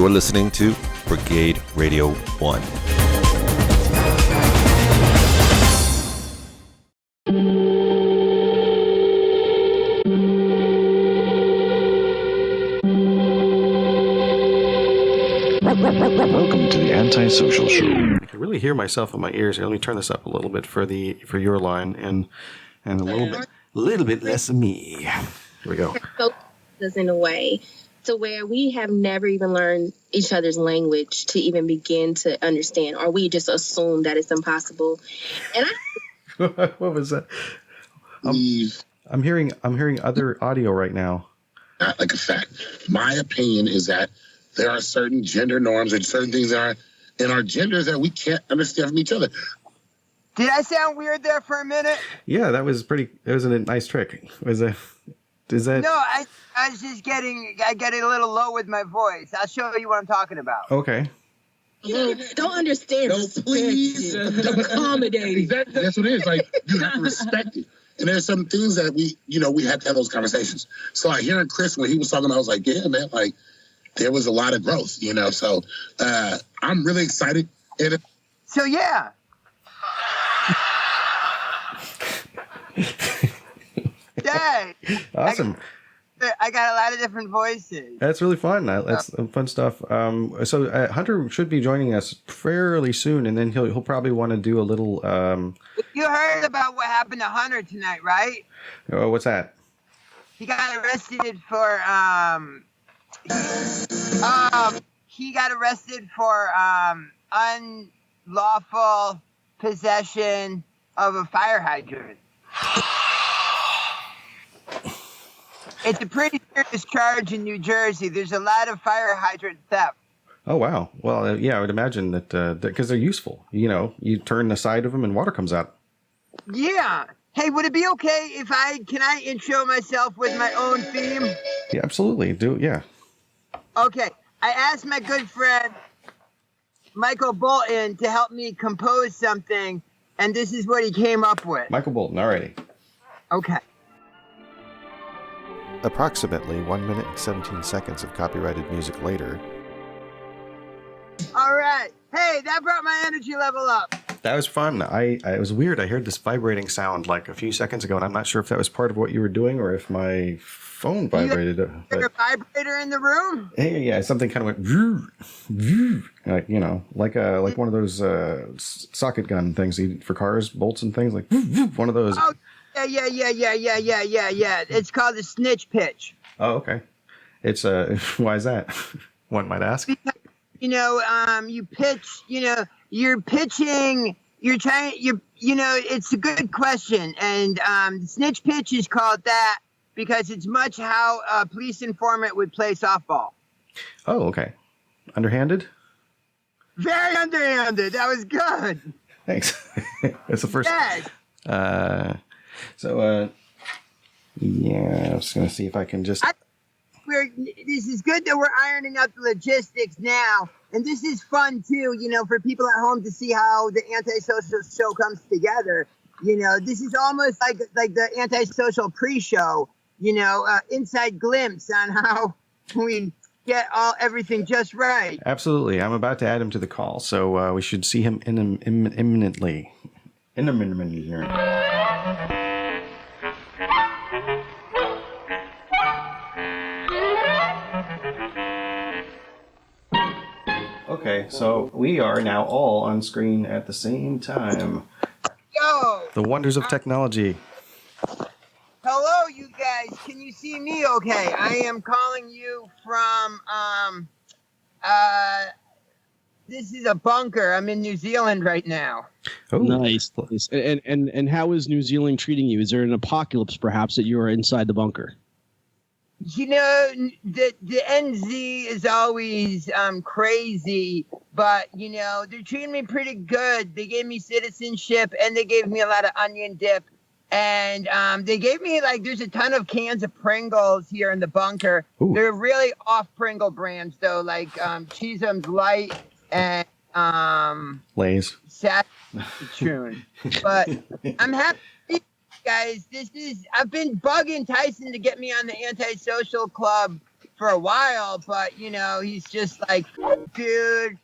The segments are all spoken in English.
You're listening to Brigade Radio 1. Welcome to the Antisocial Show. I can really hear myself in my ears here. Let me turn this up a little bit for your line and a little bit less of me. Here we go. In a way to where we have never even learned each other's language to even begin to understand, or we just assume that it's impossible. And what was that? I'm hearing other audio right now. Not like a fact. My opinion is that there are certain gender norms and certain things that are in our genders that we can't understand from each other. Did I sound weird there for a minute? Yeah, that was a nice trick. No, I was just I get a little low with my voice. I'll show you what I'm talking about. Okay. Don't understand. No, please. Accommodate. That's what it is. Like, you have to respect it. And there's some things that we had to have those conversations. So like hearing Chris when he was talking, I was like, yeah, man, like there was a lot of growth, So I'm really excited. So yeah. Yay. Awesome. I got a lot of different voices. That's really fun. That's fun stuff. So Hunter should be joining us fairly soon, and then he'll probably want to do a little. You heard about what happened to Hunter tonight, right? Oh, what's that? He got arrested for he got arrested for unlawful possession of a fire hydrant. It's a pretty serious charge in New Jersey. There's a lot of fire hydrant theft. Oh, wow. Well, yeah, I would imagine that because they're useful. You turn the side of them and water comes out. Yeah. Hey, would it be okay if can I intro myself with my own theme? Yeah, absolutely. Yeah. Okay. I asked my good friend Michael Bolton to help me compose something, and this is what he came up with. Michael Bolton, alrighty. Okay. Approximately 1 minute and 17 seconds of copyrighted music later. All right. Hey, that brought my energy level up. That was fun. It was weird. I heard this vibrating sound like a few seconds ago, and I'm not sure if that was part of what you were doing or if my phone vibrated. Is there a vibrator in the room? Yeah, something kind of went like one of those socket gun things for cars, bolts and things, like one of those. Oh, yeah. It's called the Snitch Pitch. Oh, okay. It's why is that? One might ask. Because, you pitch. You're pitching. It's a good question, and the Snitch Pitch is called that because it's much how a police informant would play softball. Oh, okay. Underhanded? Very underhanded. That was good. Thanks. That's the first. Yes. Yeah, I was going to see if I can just. This is good that we're ironing out the logistics now, and this is fun too. For people at home to see how the Antisocial Show comes together. This is almost like the Antisocial pre-show. Inside glimpse on how we get everything just right. Absolutely, I'm about to add him to the call, so we should see him imminently. Imminently. Okay, so we are now all on screen at the same time. Yo! The wonders of technology. Hello, you guys. Can you see me okay? I am calling you from, this is a bunker. I'm in New Zealand right now. Oh, nice. And how is New Zealand treating you? Is there an apocalypse, perhaps, that you are inside the bunker? The NZ is always crazy, but they're treating me pretty good. They gave me citizenship and they gave me a lot of onion dip, and they gave me there's a ton of cans of Pringles here in the bunker. Ooh. They're really off Pringle brands though, like Cheeseums Light and Lay's. Saskatoon. But I'm happy. Guys, I've been bugging Tyson to get me on the Antisocial Club for a while, but he's just like, dude,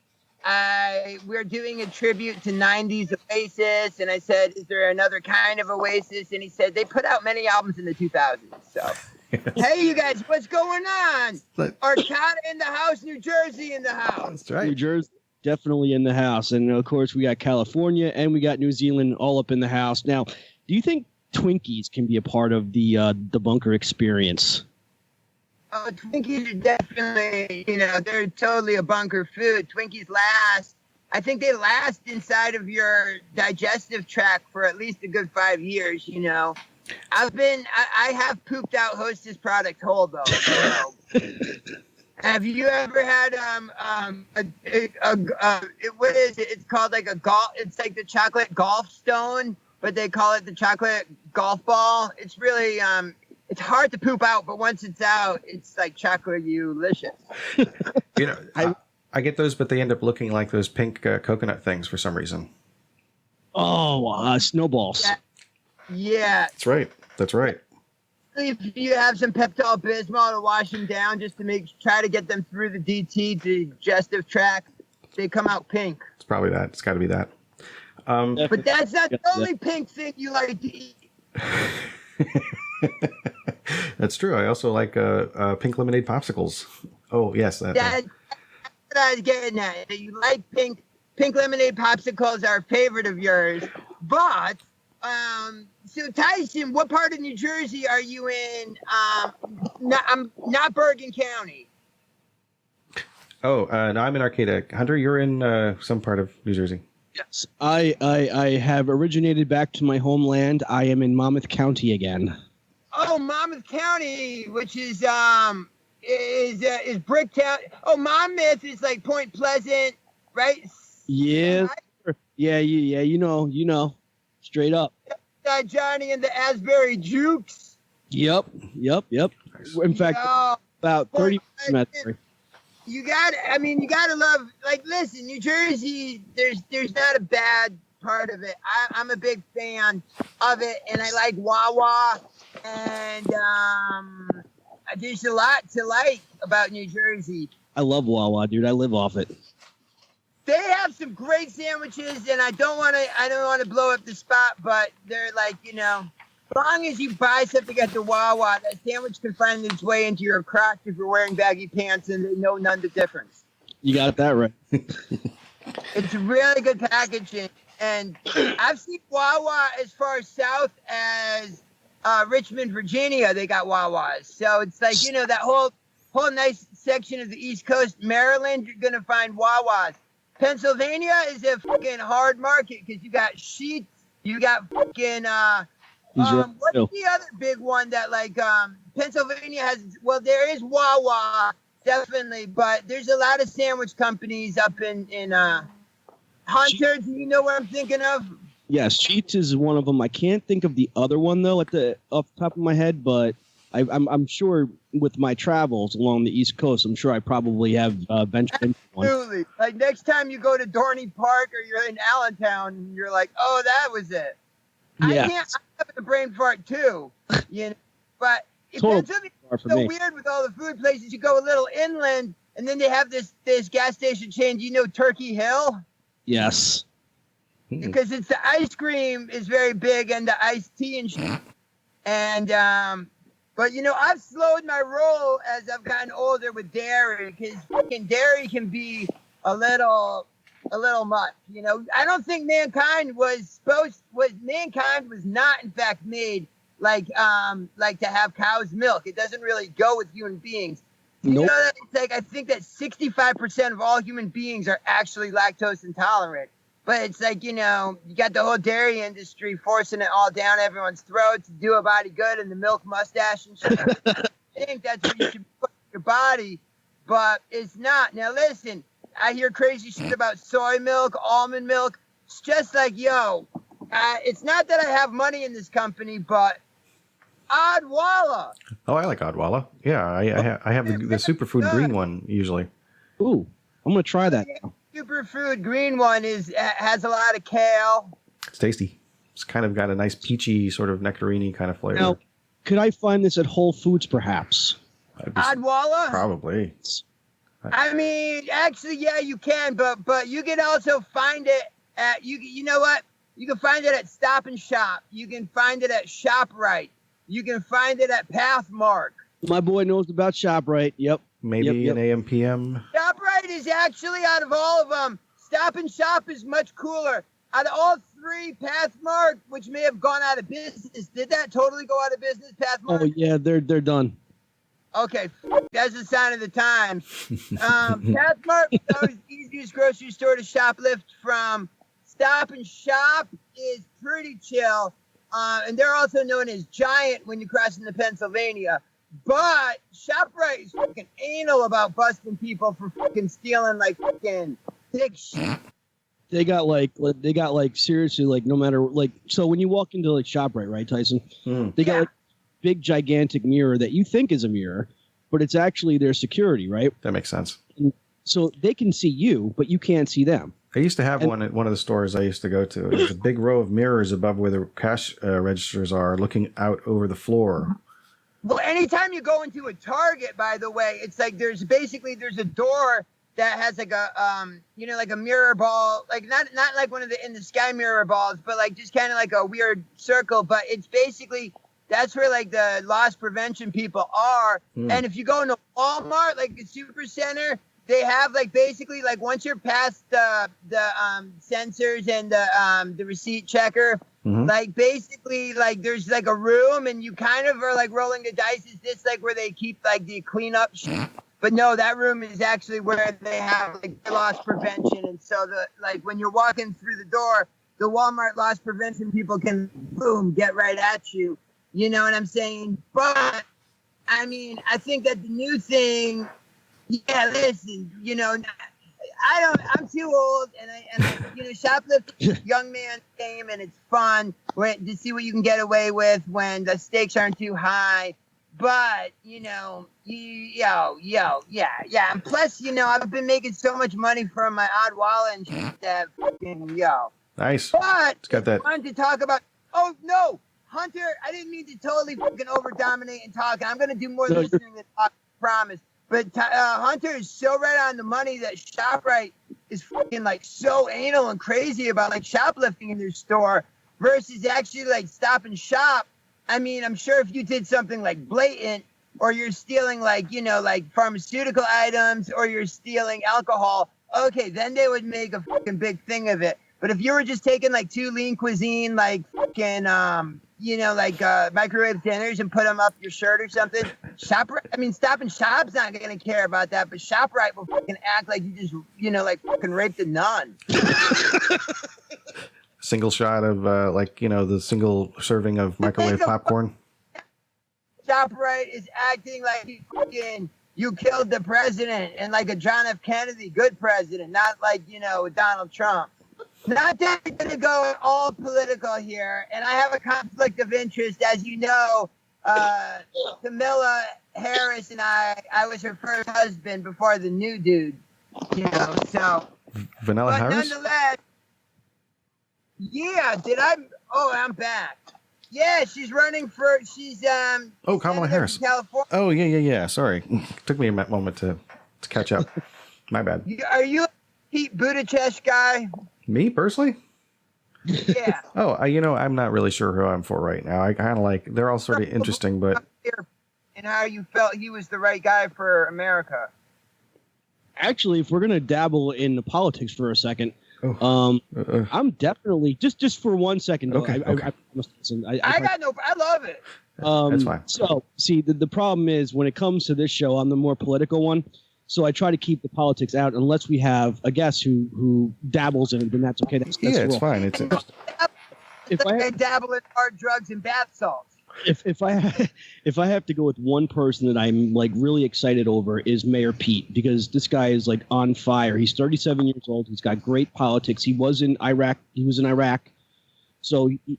we're doing a tribute to 90s Oasis, and I said, is there another kind of Oasis? And he said they put out many albums in the 2000s. So, hey, you guys, what's going on? Arcata in the house, New Jersey in the house. That's right. New Jersey definitely in the house, and of course we got California and we got New Zealand all up in the house. Now, do you think Twinkies can be a part of the bunker experience? Twinkies are definitely, they're totally a bunker food. Twinkies last. I think they last inside of your digestive tract for at least a good 5 years, I have pooped out Hostess product whole, though. Have you ever had what is it? It's called like it's like the chocolate golf stone, but they call it the chocolate golf ball. It's really it's hard to poop out, but once it's out, it's like chocolate-licious. I get those, but they end up looking like those pink coconut things for some reason. Oh, snowballs. Yeah. That's right. If you have some Pepto-Bismol to wash them down, just to try to get them through the DT, the digestive tract, they come out pink. It's probably that. It's got to be that. But that's not the only pink thing you like to eat. That's true. I also like pink lemonade popsicles. Oh, yes. That's what I was getting at. You like pink lemonade popsicles are a favorite of yours. But, so Tyson, what part of New Jersey are you in? I'm not Bergen County. Oh, no, I'm in Arcata. Hunter, you're in some part of New Jersey. Yes, I have originated back to my homeland. I am in Monmouth County again. Oh, Monmouth County, which is Bricktown. Oh, Monmouth is like Point Pleasant, right? Yes. Yeah, you know, straight up. Johnny and the Asbury Jukes. Yep. In fact, about 30 minutes. You gotta love, listen, New Jersey, there's not a bad part of it. I'm a big fan of it, and I like Wawa, and there's a lot to like about New Jersey. I love Wawa, dude. I live off it. They have some great sandwiches, and I don't want to blow up the spot, but they're as long as you buy something at the Wawa, that sandwich can find its way into your crotch if you're wearing baggy pants, and they know none the difference. You got that right. It's really good packaging, and I've seen Wawa as far south as Richmond, Virginia. They got Wawas, so it's like that whole nice section of the East Coast, Maryland. You're gonna find Wawas. Pennsylvania is a fucking hard market because you got Sheetz, you got fucking what's the other big one that Pennsylvania has? Well, there is Wawa definitely, but there's a lot of sandwich companies up in Hunter. Do you know what I'm thinking of? Yes, Sheetz is one of them. I can't think of the other one though off the top of my head, but I'm sure with my travels along the East Coast, I'm sure I probably have ventured into one. Absolutely. Like next time you go to Dorney Park or you're in Allentown, you're like, oh, that was it. Yeah. I'm having a brain fart too, But Pennsylvania's so weird with all the food places. You go a little inland, and then they have this gas station chain. Do you know Turkey Hill? Yes. Because it's the ice cream is very big and the iced tea and shit. And but I've slowed my roll as I've gotten older with dairy, because fucking dairy can be a little much. I don't think mankind was not in fact made like to have cow's milk. It doesn't really go with human beings. Nope. You know that it's I think that 65% of all human beings are actually lactose intolerant. But it's you got the whole dairy industry forcing it all down everyone's throats to do a body good, and the milk mustache and shit. I think that's what you should put in your body, but it's not. Now listen, I hear crazy shit about soy milk, almond milk. It's just it's not that I have money in this company, but Odwalla. Oh, I like Odwalla. Yeah, I have the superfood green one usually. Ooh, I'm gonna try that now. Superfood green one has a lot of kale. It's tasty. It's kind of got a nice peachy sort of nectarine kind of flavor. Now, could I find this at Whole Foods perhaps? Odwalla? Probably. I mean, actually, yeah, you can, but you can also find it at you know what? You can find it at Stop and Shop. You can find it at ShopRite. You can find it at Pathmark. My boy knows about ShopRite. Yep. Maybe an AM/PM. ShopRite is actually, out of all of them, Stop and Shop is much cooler. Out of all three, Pathmark, which may have gone out of business, did that totally go out of business, Pathmark? Oh yeah, they're done. Okay, that's a sign of the times. Pathmark is always the easiest grocery store to shoplift from. Stop and Shop is pretty chill, and they're also known as Giant when you cross into Pennsylvania. But ShopRite is fucking anal about busting people for fucking stealing like fucking thick shit. They got like seriously, like, no matter, like, so when you walk into like ShopRite, right, Tyson? They got like big gigantic mirror that you think is a mirror, but it's actually their security, right? That makes sense. And so they can see you, but you can't see them. I used to have one at one of the stores I used to go to. There's a big row of mirrors above where the cash registers are, looking out over the floor. Well, anytime you go into a Target, by the way, it's like there's a door that has like a like a mirror ball, like not like one of the in the sky mirror balls, but like just kind of like a weird circle. But it's basically that's where like the loss prevention people are. And if you go into Walmart, like the super center, they have like basically like once you're past the sensors and the receipt checker, like basically like there's like a room and you kind of are like rolling the dice. Is this like where they keep like the cleanup shit? But no, that room is actually where they have like loss prevention. And so the like when you're walking through the door, the Walmart loss prevention people can boom get right at you. You know what I'm saying? But I mean, I think that the new thing. Yeah, listen, I'm too old, and shoplifting young man game, and it's fun to see what you can get away with when the stakes aren't too high. But yeah. And plus, I've been making so much money from my Odwalla and shit that fucking Nice. But It's got that. I wanted to talk about. Oh no, Hunter! I didn't mean to totally fucking over dominate and talk. I'm gonna do more listening than talk. Promise. But Hunter is so right on the money that ShopRite is fucking like so anal and crazy about like shoplifting in their store versus actually like Stop and Shop. I mean, I'm sure if you did something like blatant or you're stealing like, like pharmaceutical items or you're stealing alcohol, okay, then they would make a fucking big thing of it. But if you were just taking like 2 lean cuisine, like fucking, microwave dinners and put them up your shirt or something, Stop and Shop's not going to care about that, but ShopRite will fucking act like you just, like fucking raped a nun. Single shot of, the single serving of microwave popcorn. ShopRite is acting like you killed the president and like a John F. Kennedy, good president, not like, Donald Trump. Not that I'm going to go all political here, and I have a conflict of interest. As you know, Camilla Harris and I was her first husband before the new dude, so. Vanilla but Harris? Nonetheless, yeah, I'm back. Yeah, she's running for, Kamala Harris. California. Oh, yeah. Sorry. Took me a moment to catch up. My bad. Are you a Pete Buttigieg guy? Me, personally? Yeah. Oh, I'm not really sure who I'm for right now. I kind of like, they're all sort of interesting, but. And how you felt he was the right guy for America. Actually, if we're going to dabble in the politics for a second, I'm definitely, just for 1 second, though, okay. I love it. That's fine. So, see, the problem is when it comes to this show, I'm the more political one. So I try to keep the politics out unless we have a guest who dabbles in it, then that's okay. That's it's fine. It's if I dabble in hard drugs and bath salts. If I have to go with one person that I'm like really excited over is Mayor Pete, because this guy is like on fire. He's 37 years old. He's got great politics. He was in Iraq. So he's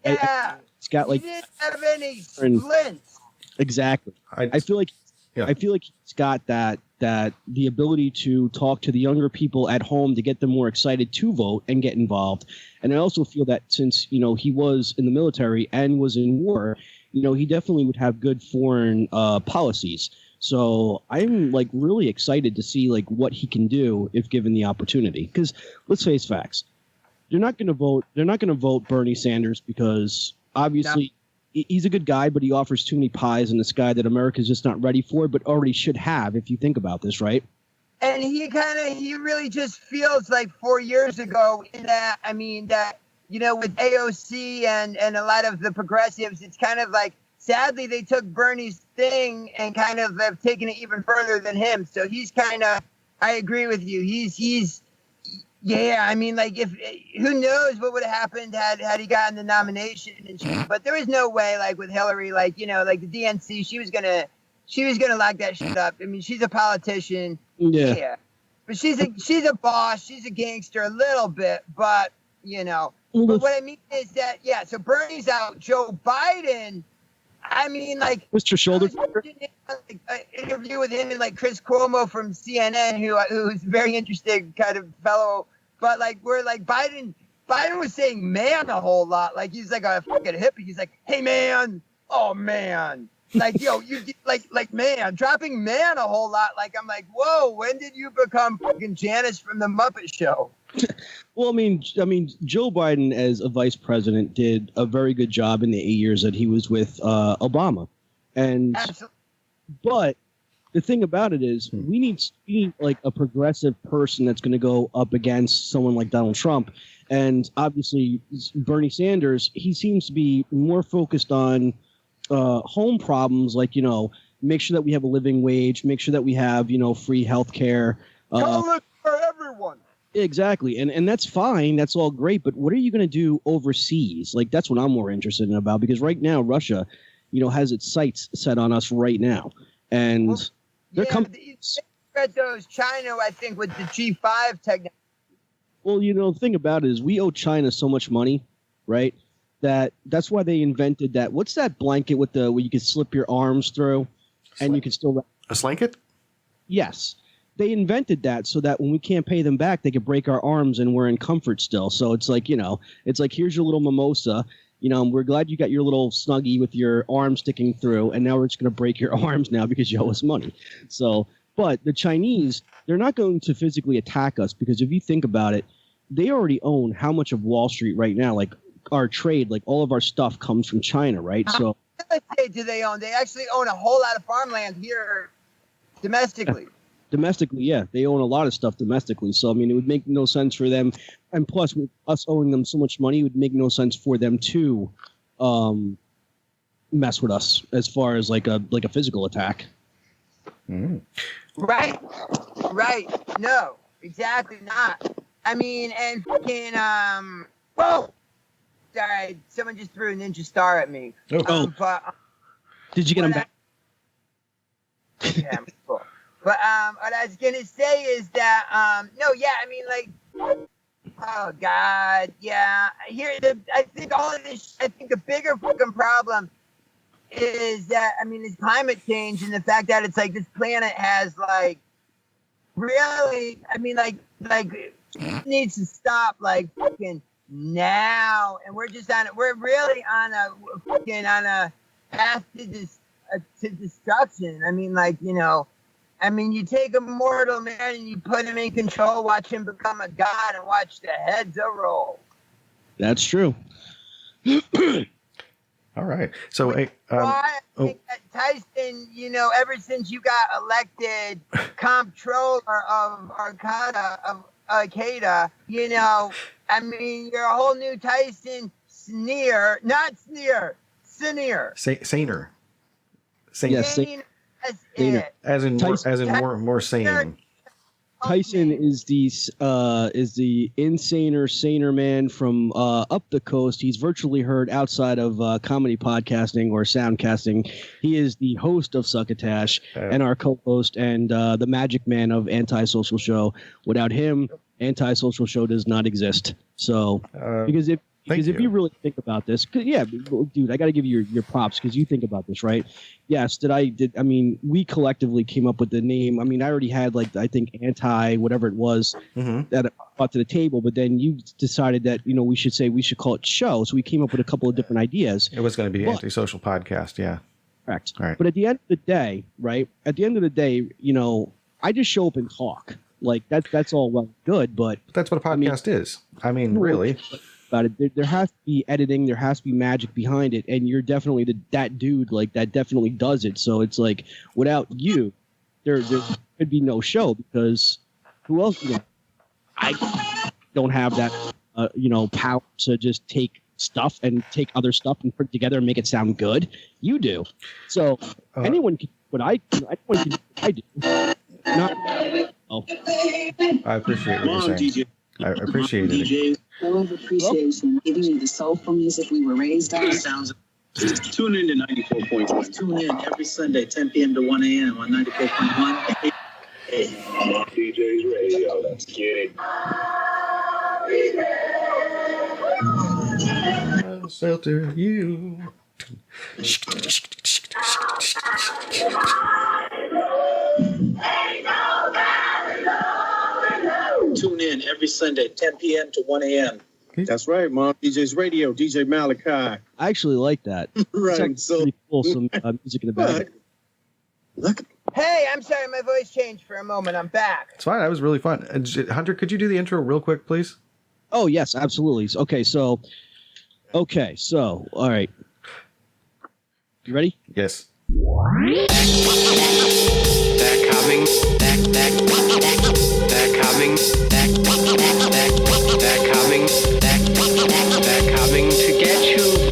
got like. He didn't have any splints. Exactly. I feel like he's got that the ability to talk to the younger people at home to get them more excited to vote and get involved. And I also feel that since, he was in the military and was in war, he definitely would have good foreign policies. So I'm like really excited to see like what he can do if given the opportunity. Because let's face facts, they're not going to vote. They're not going to vote Bernie Sanders because obviously he's a good guy, but he offers too many pies in the sky that America's just not ready for, but already should have if you think about this, right? And he really just feels like 4 years ago in that, I mean, that, you know, with AOC and a lot of the progressives, it's kind of like, sadly, they took Bernie's thing and kind of have taken it even further than him. So he's kind of, I agree with you. He's, yeah, I mean, like, if, who knows what would have happened had he gotten the nomination and shit. But there is no way, like, with Hillary, like, you know, like the DNC, she was gonna lock that shit up. I mean, she's a politician. Yeah. But she's a boss. She's a gangster a little bit, but, you know. But what I mean is that, yeah, so Bernie's out. Joe Biden, I mean, like, Mr. Shoulder. An interview with him and like Chris Cuomo from CNN, who's a very interesting kind of fellow. But like, we're like Biden was saying "man" a whole lot. Like he's like a fucking hippie. He's like, "Hey man, oh man." Like, yo, you like man, dropping "man" a whole lot. Like, I'm like, whoa, when did you become fucking Janice from the Muppet Show? Well, I mean, Joe Biden as a vice president did a very good job in the 8 years that he was with Obama, and Absolutely. But the thing about it is, we need like a progressive person that's going to go up against someone like Donald Trump, and obviously Bernie Sanders. He seems to be more focused on home problems, like, you know, make sure that we have a living wage, make sure that we have, you know, free health care. College for everyone. Exactly. And that's fine. That's all great. But what are you going to do overseas? Like, that's what I'm more interested in about, because right now Russia, you know, has its sights set on us right now. And they're coming. Those China, I think, with the G5 technology. Well, you know, the thing about it is we owe China so much money, right? That's why they invented that. What's that blanket with where you can slip your arms through and you can still. A slanket? Yes. They invented that so that when we can't pay them back, they could break our arms and we're in comfort still. So it's like, you know, it's like, here's your little mimosa. You know, we're glad you got your little Snuggie with your arm sticking through, and now we're just going to break your arms now because you owe us money. So, but the Chinese, they're not going to physically attack us because if you think about it, they already own how much of Wall Street right now? Like our trade, like all of our stuff comes from China, right? So How much do they own? They actually own a whole lot of farmland here domestically. Domestically, yeah, they own a lot of stuff domestically. So, I mean, it would make no sense for them. And plus, with us owing them so much money, it would make no sense for them to mess with us as far as like a physical attack. Right. No, exactly not. I mean, and fucking, whoa! Sorry, someone just threw a ninja star at me. But, did you get him back? Yeah, cool. But what I was gonna say is that no, yeah, I mean, like, oh god, yeah. I think all of this. I think the bigger fucking problem is that, I mean, it's climate change and the fact that it's like this planet has like really. I mean, like it needs to stop like fucking now, and we're just on it. We're really on a path to destruction. I mean, like, you know. I mean, you take a mortal man and you put him in control, watch him become a god, and watch the heads roll. That's true. All right. So, I think that Tyson, you know, ever since you got elected comptroller of Al-Qaeda, you know, I mean, you're a whole new Tyson Saner. Saner. Yes, As in more sane. Tyson is the saner man from up the coast. He's virtually heard outside of comedy podcasting or soundcasting. He is the host of Succotash and our co-host and the magic man of Antisocial Show. Without him, Antisocial Show does not exist. So because if you really think about this, yeah, dude, I got to give you your props because you think about this, right? Yes, I mean, we collectively came up with the name. I mean, I already had like, I think whatever it was that I brought to the table, but then you decided that, you know, we should call it Show. So we came up with a couple of different ideas. It was going to be Antisocial Podcast, yeah. Correct. All right. But at the end of the day, right? At the end of the day, I just show up and talk. Like that's all well and good, but That's what a podcast is. I mean, really. about it, there has to be editing, there has to be magic behind it, and you're definitely that dude like that definitely does it. So it's like without you, there could be no show because who else? I don't have that power to just take stuff and take other stuff and put it together and make it sound good. You do. So anyone can do what I do. Not. Oh. I appreciate what you're saying. I appreciate it. DJ, full of appreciation, giving you the soulful music we were raised on. Sounds. Tune in to 94.1. Tune in every Sunday, 10 p.m. to 1 a.m. on 94.1. DJ's radio. Let's get it. I'll shelter you. Tune in every Sunday, 10 p.m. to 1 a.m. That's right, Mom. DJ's radio. DJ Malachi. I actually like that. Right. It's pretty cool. Some music in the background. Look. Hey, I'm sorry, my voice changed for a moment. I'm back. It's fine. That was really fun. Hunter, could you do the intro real quick, please? Oh yes, absolutely. Okay, so all right. You ready? Yes. They're coming. They're coming. They're coming. They're coming to get you.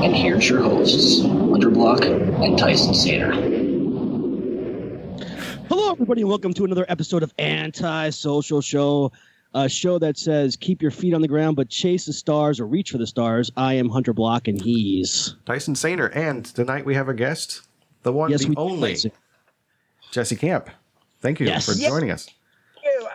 And here's your hosts, Underblock and Tyson Sater. Hello, everybody, and welcome to another episode of Anti-Social Show, a show that says keep your feet on the ground, but chase the stars or reach for the stars. I am Hunter Block, and he's Tyson Sainer. And tonight we have a guest, the one, Yes, the we do, only, Tyson. Jesse Camp. Thank you Yes. for joining us.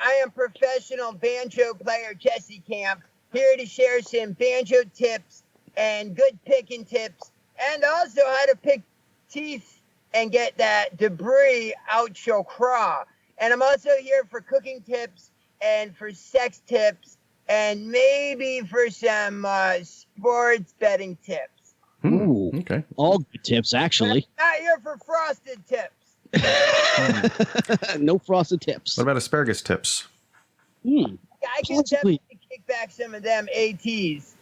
I am professional banjo player Jesse Camp, here to share some banjo tips and good picking tips, and also how to pick teeth and get that debris out your craw. And I'm also here for cooking tips and for sex tips and maybe for some sports betting tips. Ooh, Okay. all good tips, actually. But I'm not here for frosted tips. No frosted tips. What about asparagus tips? I can Possibly. definitely kick back some of them A-tits.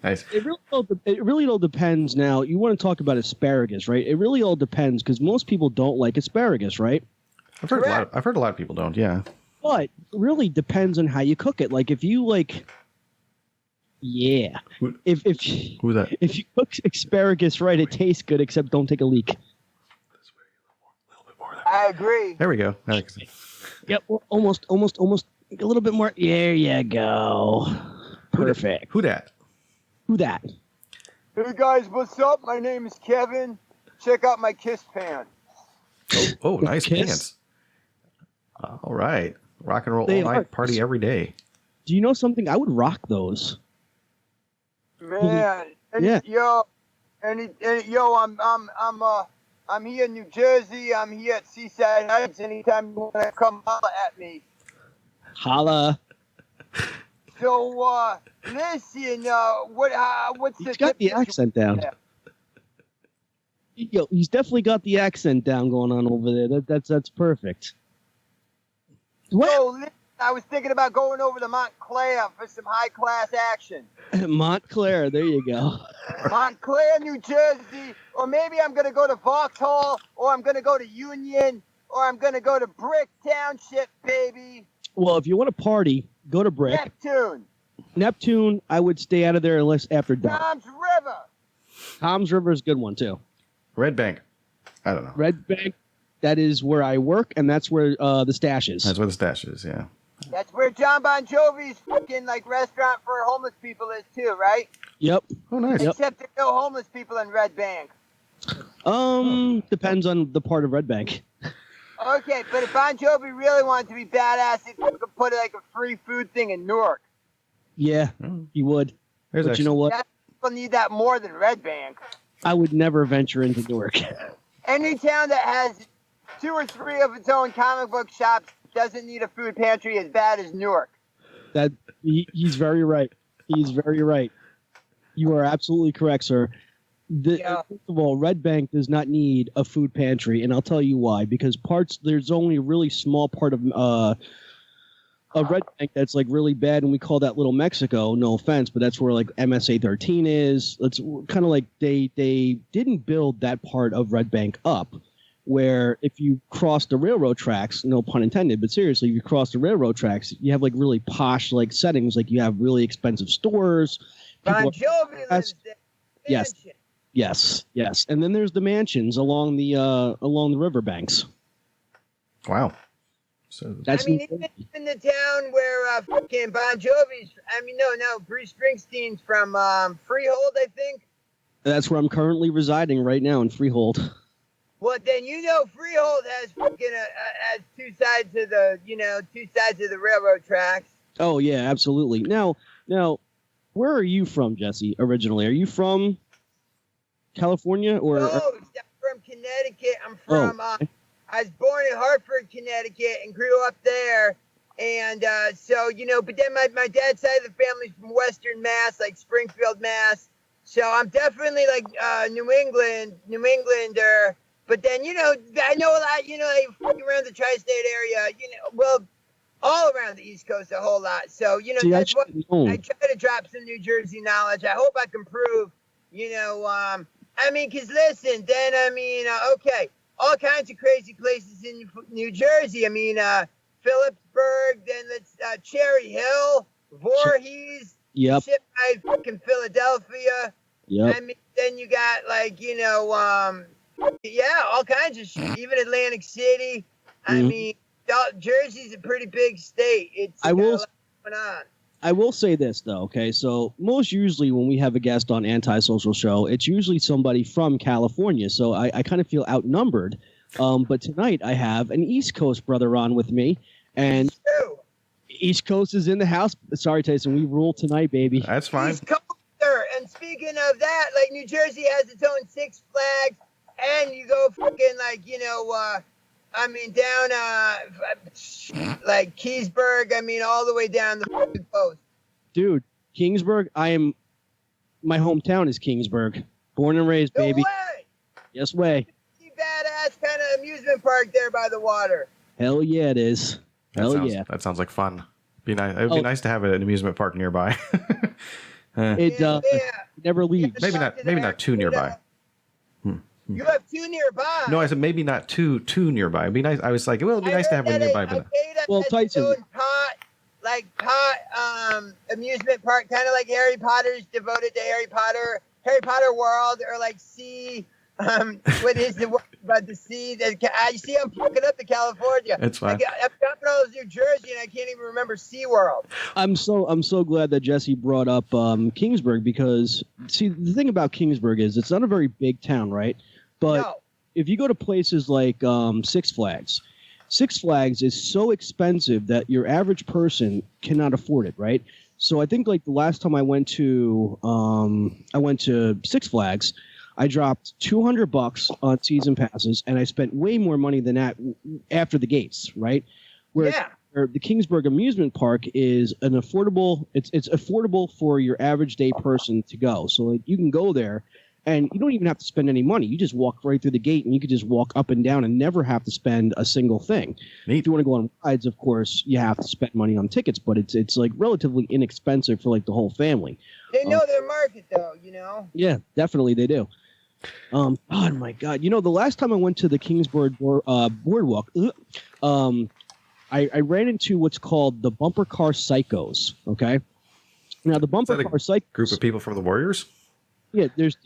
Nice. It really all depends. Now, you want to talk about asparagus, right? It really all depends because most people don't like asparagus, right? I've heard a lot of people don't. Yeah. But it really depends on how you cook it. Like if you like, yeah, if Who's that? if you cook asparagus right, it tastes good. Except don't take a leak. I agree. There we go. Yep, well, almost a little bit more. There you go. Perfect. Who dat? Who that? Hey guys, what's up? My name is Kevin. Check out my Kiss pants. Oh, nice Kiss? pants. All right. Rock and roll They all are. night, party every day. Do you know something? I would rock those. Man, Yeah. I'm here in New Jersey. I'm here at Seaside Heights. Anytime you want to come holler at me. Holla. So, listen, what's the He's got the accent down. Yo, he's definitely got the accent down going on over there. That's perfect. What? So, listen, I was thinking about going over to Montclair for some high-class action. Montclair, there you go. Montclair, New Jersey, or maybe I'm going to go to Vauxhall, or I'm going to go to Union, or I'm going to go to Brick Township, baby. Well, if you want to party, go to Brick. Neptune, I would stay out of there unless after dark. Tom's River. Tom's River is a good one, too. Red Bank. I don't know. Red Bank, that is where I work, and that's where the stash is. That's where the stash is, yeah. That's where John Bon Jovi's fucking restaurant for homeless people is too, right? Yep. Oh, nice. Yep. Except there's no homeless people in Red Bank. Depends on the part of Red Bank. Okay, but if Bon Jovi really wanted to be badass, he could put like a free food thing in Newark. Yeah, he would. But you know what? People need that more than Red Bank. I would never venture into Newark. Any town that has 2 or 3 of its own comic book shops doesn't need a food pantry as bad as Newark. He's very right. He's very right. You are absolutely correct, sir. First of all, Red Bank does not need a food pantry, and I'll tell you why. Because there's only a really small part of Red Bank that's like really bad, and we call that Little Mexico. No offense, but that's where like MSA 13 is. It's kind of like they didn't build that part of Red Bank up. Where if you cross the railroad tracks, no pun intended, but seriously, if you cross the railroad tracks, you have like really posh like settings, like you have really expensive stores. Bon Jovi lives there. Yes. And then there's the mansions along the riverbanks. Wow. So even in the town where fucking Bon Jovi's, Bruce Springsteen's from Freehold, I think. That's where I'm currently residing right now in Freehold. Well, then Freehold has fucking has 2 sides of the railroad tracks. Oh yeah, absolutely. Now, where are you from, Jesse? Originally, are you from California or? No, I'm from Connecticut. I'm from. I was born in Hartford, Connecticut, and grew up there. And but then my dad's side of the family's from Western Mass, like Springfield, Mass. So I'm definitely like New Englander. But then, I know a lot, around the tri-state area, all around the East Coast a whole lot. So, that's what I try to drop some New Jersey knowledge. I hope I can prove, because listen, then, okay, all kinds of crazy places in New Jersey. Phillipsburg, then let's Cherry Hill, Voorhees, yep. shit by fucking Philadelphia. Yep. Then you got all kinds of shit. Even Atlantic City. Jersey's a pretty big state. A lot going on. I will say this though, okay? So most usually when we have a guest on Antisocial Show, it's usually somebody from California. So I kind of feel outnumbered. But tonight I have an East Coast brother on with me, and East Coast is in the house. Sorry, Tyson, we rule tonight, baby. That's fine. East Coaster. And speaking of that, like New Jersey has its own Six Flags. And you go fucking down like Keysburg. All the way down the fucking coast. Dude, Kingsburg. My hometown is Kingsburg. Born and raised, baby. No way. Yes way. Badass kind of amusement park there by the water. Hell yeah, it is. That sounds like fun. Be nice. It would be nice to have an amusement park nearby. It never leaves. Maybe not too nearby. You have 2 nearby. No, I said maybe not too nearby. It'd be nice. I was like, well, it'd be nice to have one nearby. But Tyson. Amusement park, kind of like Harry Potter's devoted to Harry Potter World, or like Sea. What is the word about the sea? I see I'm fucking up to California. It's fine. I'm jumping all those New Jersey, and I can't even remember SeaWorld. I'm so glad that Jesse brought up Kingsburg, because see, the thing about Kingsburg is it's not a very big town, right? But if you go to places like Six Flags is so expensive that your average person cannot afford it, right? So I think like the last time I went to Six Flags, I dropped $200 on season passes, and I spent way more money than that after the gates, right? Where the Kingsburg amusement park is an affordable. It's affordable for your average day person to go. So like you can go there, and you don't even have to spend any money. You just walk right through the gate, and you can just walk up and down and never have to spend a single thing. Neat. If you want to go on rides, of course, you have to spend money on tickets, but it's like relatively inexpensive for like the whole family. They know their market, though. Yeah, definitely they do. Oh my God! The last time I went to the Kingsburg boardwalk, I ran into what's called the bumper car psychos. Okay, now the bumper car psychos group of people from the Warriors. Yeah, there's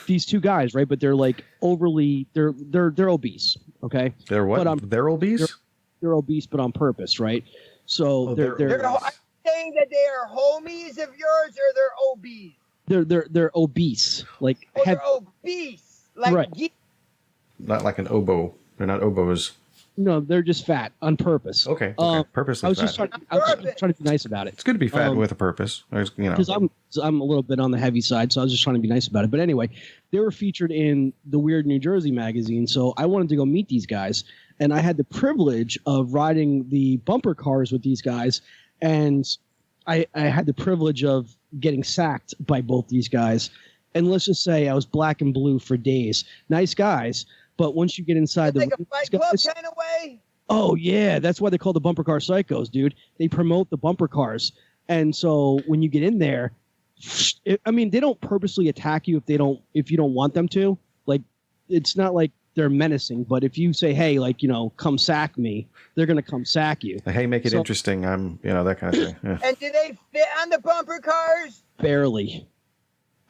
these 2 guys, right? But they're like they're obese. Okay, They're what? They're obese. They're obese, but on purpose, right? So they're saying that they are homies of yours, or they're obese. They're obese, like they're obese, like right. Not like an oboe. They're not oboes. No, they're just fat on purpose. Okay. Purposely I was fat. just trying to be nice about it. It's good to be fat with a purpose. Because I'm a little bit on the heavy side, so I was just trying to be nice about it. But anyway, they were featured in the Weird New Jersey magazine, so I wanted to go meet these guys, and I had the privilege of riding the bumper cars with these guys, and I had the privilege of getting sacked by both these guys. And let's just say I was black and blue for days. Nice guys, but once you get inside Like a Fight Club kind of way. Oh yeah, that's why they call the bumper car psychos, dude. They promote the bumper cars, and so when you get in there, they don't purposely attack you if you don't want them to. Like, it's not like they're menacing, but if you say, hey, like, come sack me, they're gonna come sack you. Hey, make it interesting. I'm, that kind of thing. Yeah. And do they fit on the bumper cars? Barely.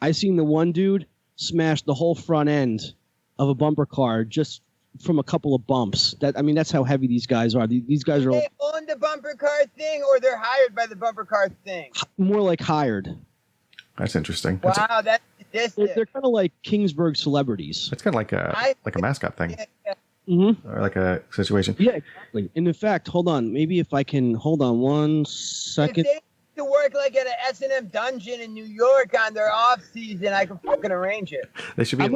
I seen the one dude smash the whole front end of a bumper car just from a couple of bumps. That's how heavy these guys are. These guys are. They own the bumper car thing, or they're hired by the bumper car thing. More like hired. That's interesting. Wow, that's sadistic. They're kind of like Kingsburg celebrities. It's kind of like a mascot thing. Yeah. Mm-hmm. Or like a situation. Yeah, exactly. And in fact, hold on. Maybe if I can hold on 1 second. If they to work like at an S&M dungeon in New York on their off season, I can fucking arrange it. They should be. I'm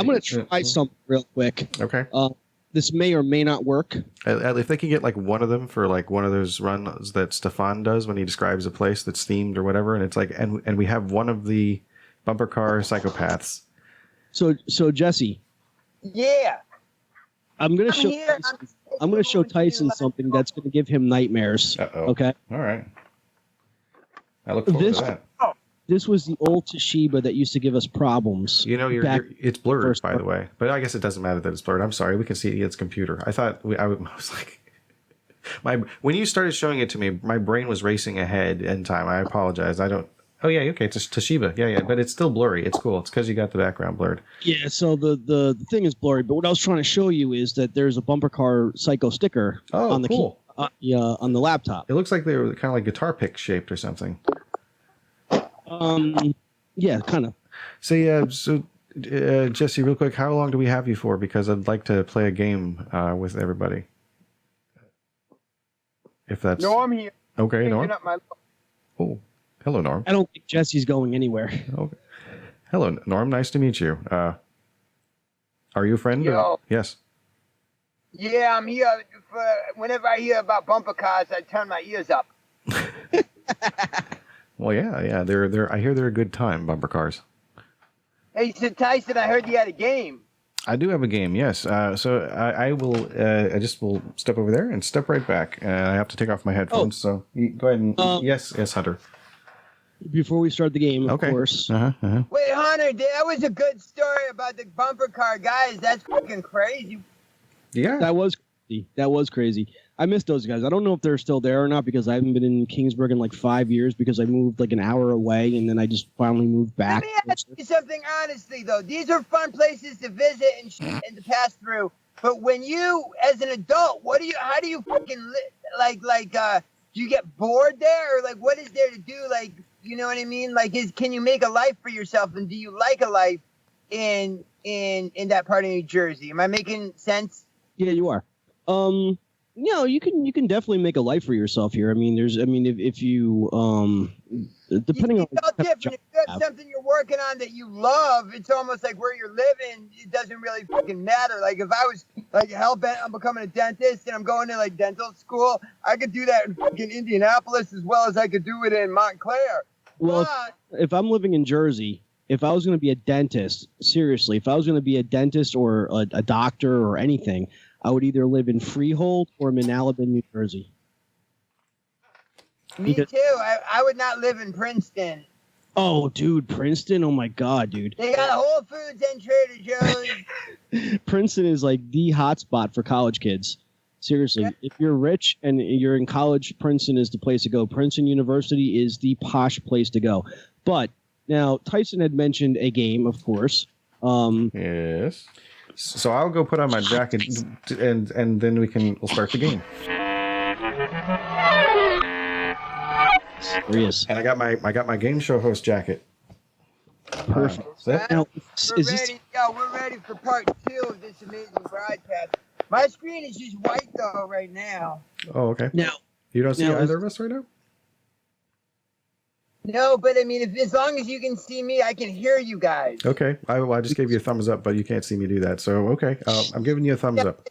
gonna try something real quick. Okay. This may or may not work. If they can get like one of them for like one of those runs that Stefan does when he describes a place that's themed or whatever, and it's like, and we have one of the bumper car psychopaths. So Jesse. Yeah. I'm gonna show Tyson something that's gonna give him nightmares. Uh-oh. Okay. All right. I look forward to that. This was the old Toshiba that used to give us problems. It's blurred, by the way. But I guess it doesn't matter that it's blurred. I'm sorry. We can see its computer. I thought I was like, when you started showing it to me, my brain was racing ahead in time. I apologize. Oh yeah, okay. It's a Toshiba. Yeah. But it's still blurry. It's cool. It's because you got the background blurred. Yeah. So the thing is blurry. But what I was trying to show you is that there's a bumper car psycho sticker on the cool. on the laptop. It looks like they were kind of like guitar pick shaped or something. Yeah, kind of. So Jesse, real quick, how long do we have you for? Because I'd like to play a game with everybody. If that's Norm here. Okay, Norm. Oh, hello, Norm. I don't think Jesse's going anywhere. Okay. Hello, Norm. Nice to meet you. Are you a friend? Yo. Yes. Yeah, I'm here. Whenever I hear about bumper cars, I turn my ears up. Well, yeah. They're. I hear they're a good time, bumper cars. Hey, so Tyson, I heard you had a game. I do have a game, yes. So I will. I just will step over there and step right back. I have to take off my headphones. So go ahead and yes, Hunter. Before we start the game, of course. Wait, Hunter, that was a good story about the bumper car guys. That's fucking crazy. Yeah, that was crazy. I miss those guys. I don't know if they're still there or not because I haven't been in Kingsburg in like 5 years because I moved like an hour away and then I just finally moved back. Let me ask you something honestly though. These are fun places to visit and to pass through. But when you, as an adult, how do you fucking do you get bored there or like what is there to do? Like, you know what I mean? Like, can you make a life for yourself and do you like a life in that part of New Jersey? Am I making sense? Yeah, you are. You can definitely make a life for yourself here. If you depending on all different. If you have something you're working on that you love, it's almost like where you're living, it doesn't really fucking matter. Like if I was like hell bent on becoming a dentist and I'm going to like dental school, I could do that in fucking Indianapolis as well as I could do it in Montclair. Well, if I'm living in Jersey, if I was going to be a dentist, seriously, if I was going to be a dentist or a doctor or anything, I would either live in Freehold or Manalapan, New Jersey. Me too. I would not live in Princeton. Oh, dude, Princeton. Oh, my God, dude. They got Whole Foods and Trader Joe's. Princeton is like the hotspot for college kids. Seriously, if you're rich and you're in college, Princeton is the place to go. Princeton University is the posh place to go. But now, Tyson had mentioned a game, of course. Yes. So I'll go put on my jacket, and then we'll start the game. Serious. And I got my game show host jacket. Perfect. We're ready for part 2 of this amazing broadcast. My screen is just white though right now. Oh, okay. Now, You don't see now either of us right now? No, but I mean, as long as you can see me, I can hear you guys. Okay. I just gave you a thumbs up, but you can't see me do that. So, okay. I'm giving you a thumbs up.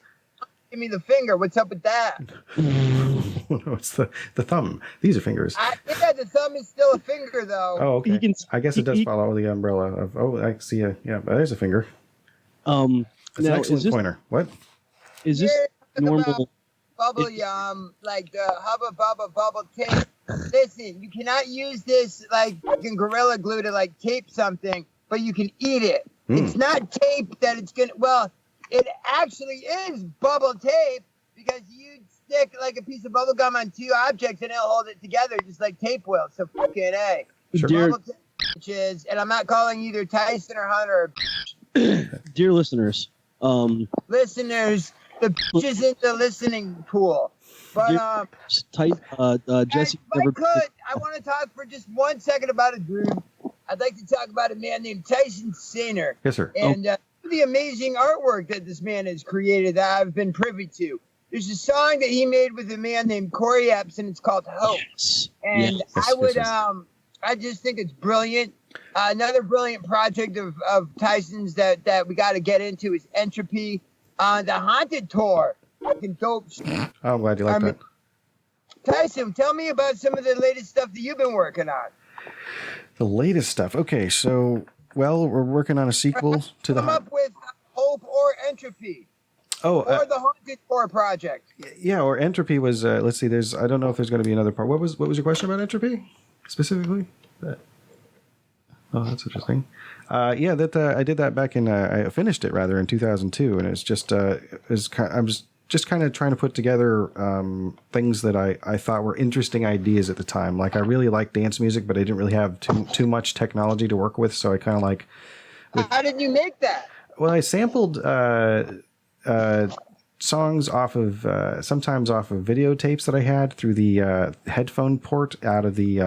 Give me the finger. What's up with that? No, it's the thumb. These are fingers. Yeah, the thumb is still a finger though. Oh, okay. He can- I guess it does follow the umbrella of. Oh, I see a. Yeah, but there's a finger. It's an now, excellent pointer. What? Is this normal? Bubble yum, like the Hubba Bubba bubble tape. Listen, you cannot use this like fucking Gorilla Glue to like tape something, but you can eat it. It's not tape that it's gonna. Well, it actually is bubble tape because you stick like a piece of bubble gum on two objects and it'll hold it together just like tape will. So fucking A. Sure. Bubble tape bitches, and I'm not calling either Tyson or Hunter. Dear listeners, Listeners, the bitch is in the listening pool. But type Jesse. if I could, I want to talk for just 1 second about a dude. I'd like to talk about a man named Tyson Sainer. Yes, sir. And the amazing artwork that this man has created that I've been privy to. There's a song that he made with a man named Corey Epps, and it's called Hope. Yes. And Yes. I would, I just think it's brilliant. Another brilliant project of Tyson's that we got to get into is Entropy on the Haunted Tour. Fucking dope shit. Oh, I'm glad you like that. Tyson, tell me about some of the latest stuff that you've been working on. The latest stuff. Okay, so we're working on a sequel to the. Come up with Hope or Entropy. Oh, or the Haunted Tour project. Yeah, or Entropy was. Let's see. I don't know if there's going to be another part. What was your question about Entropy specifically? Oh, that's interesting. Yeah, I did that back in. I finished it rather in 2002, and it's just. I was just kind of trying to put together things that I thought were interesting ideas at the time. Like I really liked dance music, but I didn't really have too much technology to work with, so I kind of like. How did you make that? Well, I sampled songs off of sometimes off of videotapes that I had through the headphone port out of the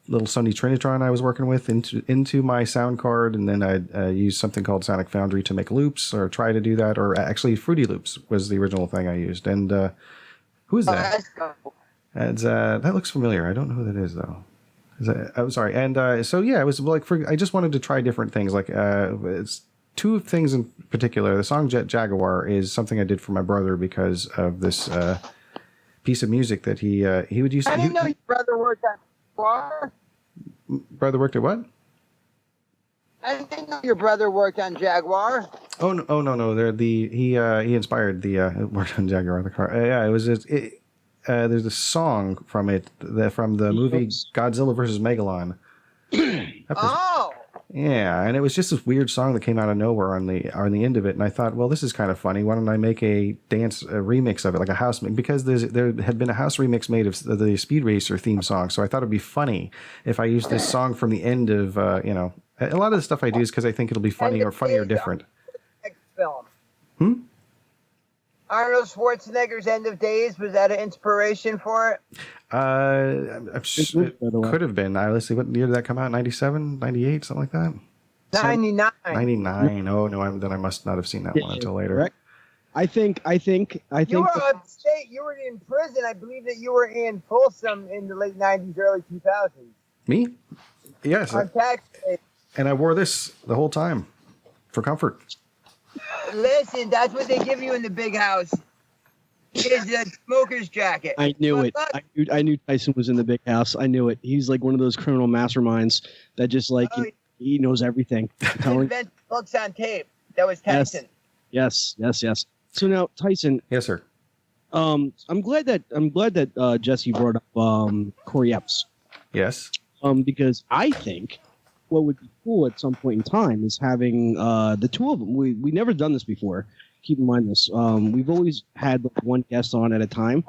little Sony Trinitron I was working with into my sound card, and then I used something called Sonic Foundry to make loops, or try to do that, or actually Fruity Loops was the original thing I used. And who is that? That looks familiar. I don't know who that is though. I'm sorry. And so yeah, it was like I just wanted to try different things. Like it's two things in particular. The song Jet Jaguar is something I did for my brother because of this piece of music that he would use. I didn't know your brother worked on Jaguar. Brother worked at what? I didn't know your brother worked on Jaguar. Oh no! He inspired the worked on Jaguar the car. Yeah, it was. There's a song from it from the movie Godzilla vs. Megalon. Oh. Yeah, and it was just this weird song that came out of nowhere on the end of it, and I thought, well, this is kind of funny. Why don't I make a remix of it, like a house mix? Because there had been a house remix made of the Speed Racer theme song, so I thought it'd be funny if I used this song from the end of a lot of the stuff I do is because I think it'll be funny or different. Film. Arnold Schwarzenegger's End of Days, was that an inspiration for it? It could have been. Let's see, what year did that come out? 97, 98, something like that? 99. 99. Oh, no, then I must not have seen that one until later. Correct. I think. You were upstate. You were in prison. I believe that you were in Folsom in the late 90s, early 2000s. Me? Yes. On tax day. And I wore this the whole time for comfort. Listen, that's what they give you in the big house. Is a smoker's jacket. I knew it. I knew Tyson was in the big house. I knew it. He's like one of those criminal masterminds that just like he knows everything. Invent books on tape. That was Tyson. Yes. So now, Tyson. Yes, sir. I'm glad that Jesse brought up Corey Epps. Yes. Because I think what would be cool at some point in time is having the two of them. We never done this before. Keep in mind this. We've always had like one guest on at a time,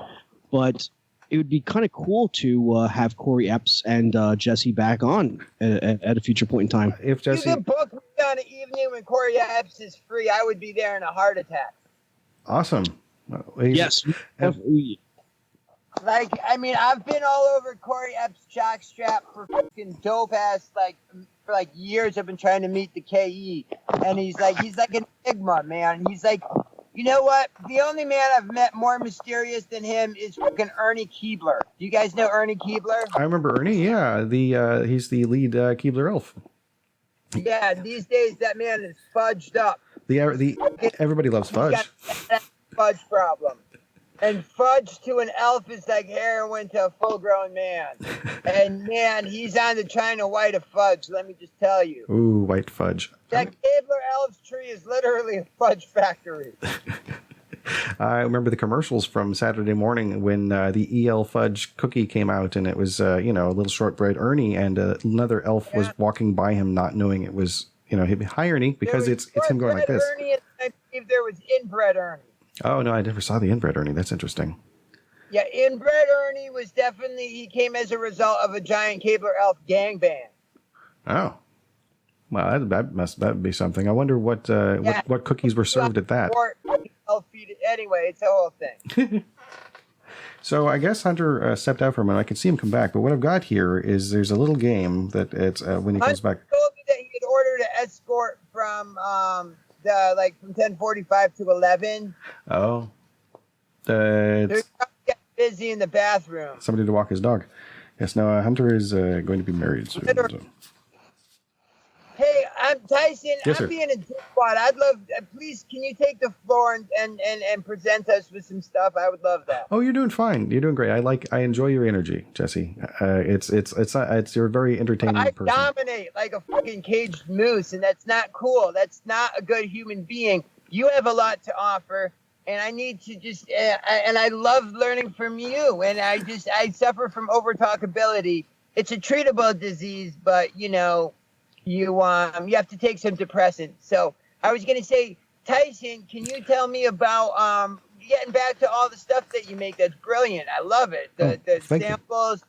but it would be kind of cool to have Corey Epps and Jesse back on at a future point in time. If Jesse, you can book me on an evening when Corey Epps is free. I would be there in a heart attack. Awesome. Yes. Like, I mean, I've been all over Corey Epps' jockstrap for fucking dope ass, for years. I've been trying to meet the KE, and he's like an enigma, man. He's like You know what? The only man I've met more mysterious than him is fucking Ernie Keebler. Do you guys know Ernie Keebler? I remember Ernie. Yeah, he's the lead Keebler elf. Yeah, these days that man is fudged up. Everybody loves fudge. He's got a fudge problem. And fudge to an elf is like heroin to a full-grown man. And man, he's on the China white of fudge, let me just tell you. Ooh, white fudge. That Keebler elf's tree is literally a fudge factory. I remember the commercials from Saturday morning when the EL fudge cookie came out, and it was, a little shortbread Ernie, and another elf was walking by him not knowing it was, hi Ernie, because it's him going like this. Ernie, and I believe there was inbred Ernie. Oh, no, I never saw the inbred Ernie. That's interesting. Yeah, inbred Ernie was he came as a result of a giant Keebler elf gangbang. Oh. Well, that'd be something. I wonder what cookies were served at that. Anyway, it's the whole thing. So I guess Hunter stepped out for a minute. I can see him come back, but what I've got here is there's a little game that it's when he comes back. Hunter told me that he had ordered an escort from from 10:45 to 11. Oh. They're getting busy in the bathroom. Somebody to walk his dog. Yes, no, Hunter is going to be married soon. So. Hey, I'm Tyson. Yes, I'm being a dickwad. I'd love, please, can you take the floor and present us with some stuff? I would love that. Oh, you're doing fine. You're doing great. I enjoy your energy, Jesse. You're a very entertaining person. I dominate like a fucking caged moose, and that's not cool. That's not a good human being. You have a lot to offer, and I need to just, and I love learning from you. And I suffer from overtalkability. It's a treatable disease, but you have to take some depressants. So I was going to say, Tyson, can you tell me about getting back to all the stuff that you make? That's brilliant. I love it. The samples,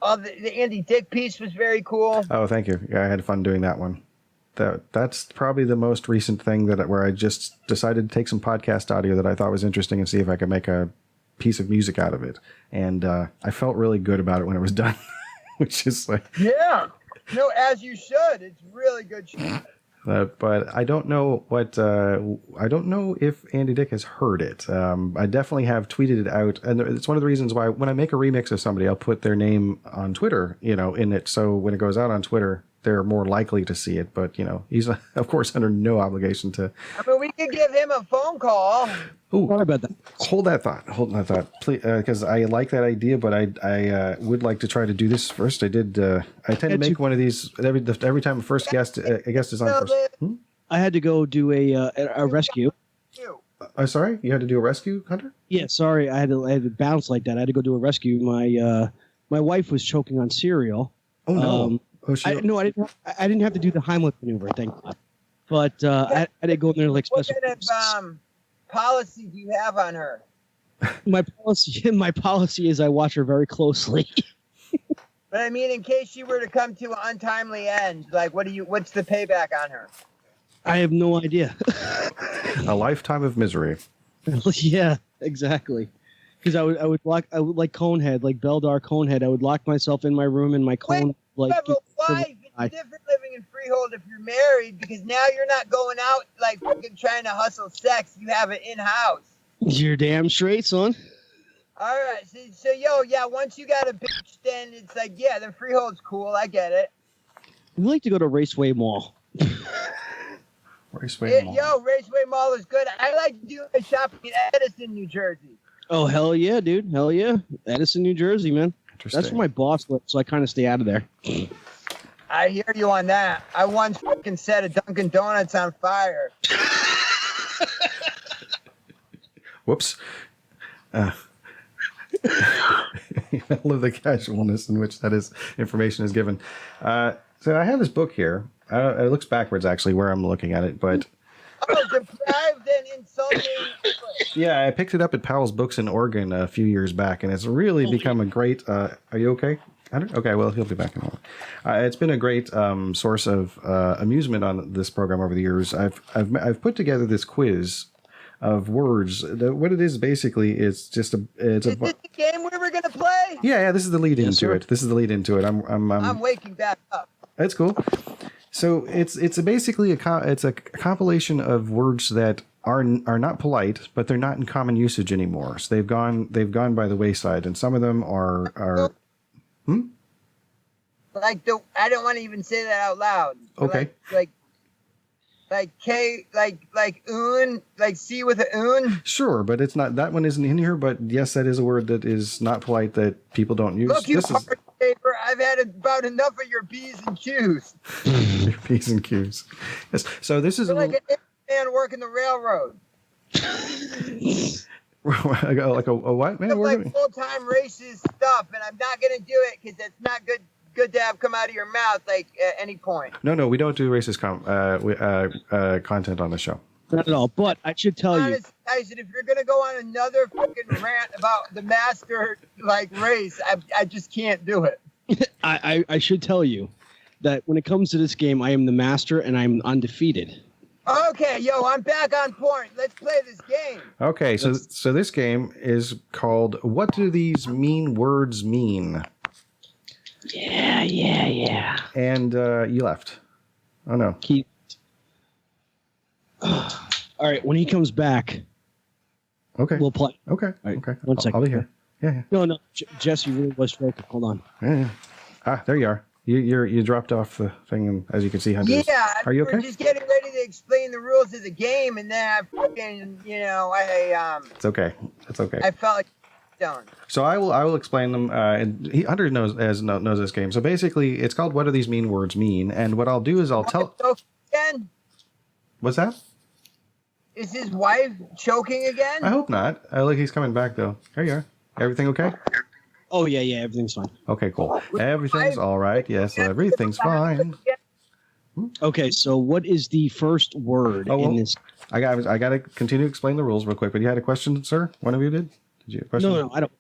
all the Andy Dick piece was very cool. Oh, thank you. Yeah, I had fun doing that one. That's probably the most recent thing where I just decided to take some podcast audio that I thought was interesting and see if I could make a piece of music out of it. And I felt really good about it when it was done, which is like... Yeah. No, as you should. It's really good shit. But I don't know I don't know if Andy Dick has heard it. I definitely have tweeted it out, and it's one of the reasons why when I make a remix of somebody, I'll put their name on Twitter, in it. So when it goes out on Twitter, they're more likely to see it. But he's of course under no obligation to. I mean, we could give him a phone call. Ooh, what about that? Hold that thought, please, because I like that idea, but I would like to try to do this first. I tend to make one of these every time a guest is on first. I had to go do a rescue. Sorry, you had to do a rescue, Hunter? Yeah, sorry, I had to bounce like that. I had to go do a rescue. My wife was choking on cereal. Oh no! I didn't have to do the Heimlich maneuver, thank God. But I had to go in there like special. What kind of policy do you have on her? My policy is I watch her very closely. But I mean, in case she were to come to an untimely end, like what's the payback on her? I have no idea. A lifetime of misery. Yeah, exactly. Because I would like Conehead, like Beldar Conehead. I would lock myself in my room in my cone. Why? It's different living in Freehold if you're married, because now you're not going out like fucking trying to hustle sex. You have it in house. You're damn straight, son. All right, so once you got a bitch, then it's like, yeah, then Freehold's cool. I get it. We like to go to Raceway Mall. Raceway Mall. Raceway Mall is good. I like doing shopping in Edison, New Jersey. Oh, hell yeah, dude. Hell yeah. Edison, New Jersey, man. That's where my boss lives, so I kind of stay out of there. I hear you on that. I once fucking set a Dunkin' Donuts on fire. Whoops. I love the casualness in which that information is given. So I have this book here. It looks backwards, actually, where I'm looking at it, but... Oh, deprived and insulting. Yeah, I picked it up at Powell's Books in Oregon a few years back, and it's really become a great... are you okay? Okay, well, he'll be back in a moment. It's been a great source of amusement on this program over the years. I've put together this quiz of words. What it is basically is just a. Is this the game we were gonna play? Yeah. This is the lead into it. This is the lead into it. I'm waking back up. That's cool. So it's basically a compilation of words that are not polite, but they're not in common usage anymore. So they've gone by the wayside, and some of them are. Like I don't want to even say that out loud. Okay. Like K, like un, like C with a un. Sure, but it's not, that one isn't in here. But yes, that is a word that is not polite that people don't use. Look, you hard paper. I've had about enough of your P's and Q's. P's and Q's. Yes. So this is like an man working the railroad. like a what man? Like full-time racist stuff, and I'm not gonna do it because it's not good to have come out of your mouth like at any point. No, we don't do racist content on the show. Not at all. But I should tell you, Tyson, if you're gonna go on another fucking rant about the master like race, I just can't do it. I should tell you that when it comes to this game, I am the master and I'm undefeated. Okay, I'm back on point. Let's play this game. Okay, so this game is called "What Do These Mean Words Mean?" Yeah. And you left. Oh no. All right, when he comes back, okay, we'll play. Okay. Right, okay. One second. I'll be here. Yeah. No. Jesse really was joking. Hold on. Yeah. Ah, there you are. You dropped off the thing, and as you can see, Hunter. Yeah. Are you okay? We're just getting ready to explain the rules of the game, and then I fucking, It's okay. It's okay. I felt like done. So I will explain them. And Hunter knows this game. So basically, it's called "What Do These Mean Words Mean?" And what I'll do is I'll tell. Again? What's that? Is his wife choking again? I hope not. Look, he's coming back though. There you are. Everything okay? Oh yeah, everything's fine. Okay, cool. Everything's all right. Yes, everything's fine. Okay, so what is the first word in this? I got to continue to explain the rules real quick. But you had a question, sir? One of you did? Did you have a question? No, I don't.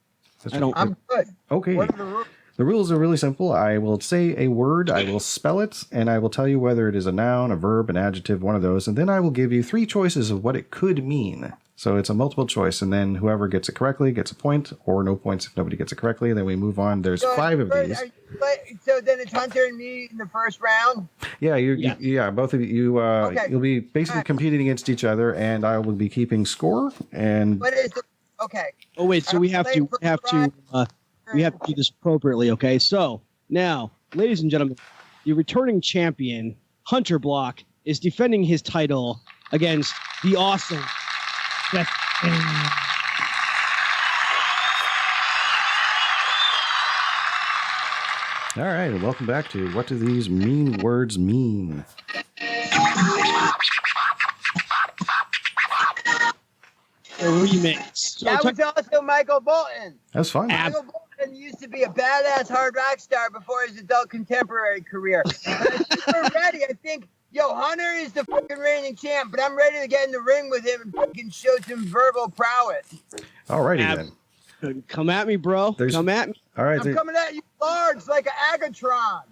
I'm good. Okay. What are the rules? The rules are really simple. I will say a word, I will spell it, and I will tell you whether it is a noun, a verb, an adjective, one of those, and then I will give you 3 choices of what it could mean. So it's a multiple choice, and then whoever gets it correctly gets a point, or no points if nobody gets it correctly. Then we move on. There's 5 of these. So then it's Hunter and me in the first round? Yeah, both of you. Okay. You'll be basically competing against each other, and I will be keeping score. And What is it? Okay. Oh wait, so we have to do this appropriately, okay? So now, ladies and gentlemen, the returning champion, Hunter Block, is defending his title against the awesome Beth. all right, welcome back to What Do These Mean Words Mean? Remix. That was also Michael Bolton. That's fine. Michael Bolton used to be a badass hard rock star before his adult contemporary career. We're ready. I think, Hunter is the fucking reigning champ, but I'm ready to get in the ring with him and fucking show some verbal prowess. All righty then. Come at me, bro. Come at me. All right. I'm coming at you large like an Agatron.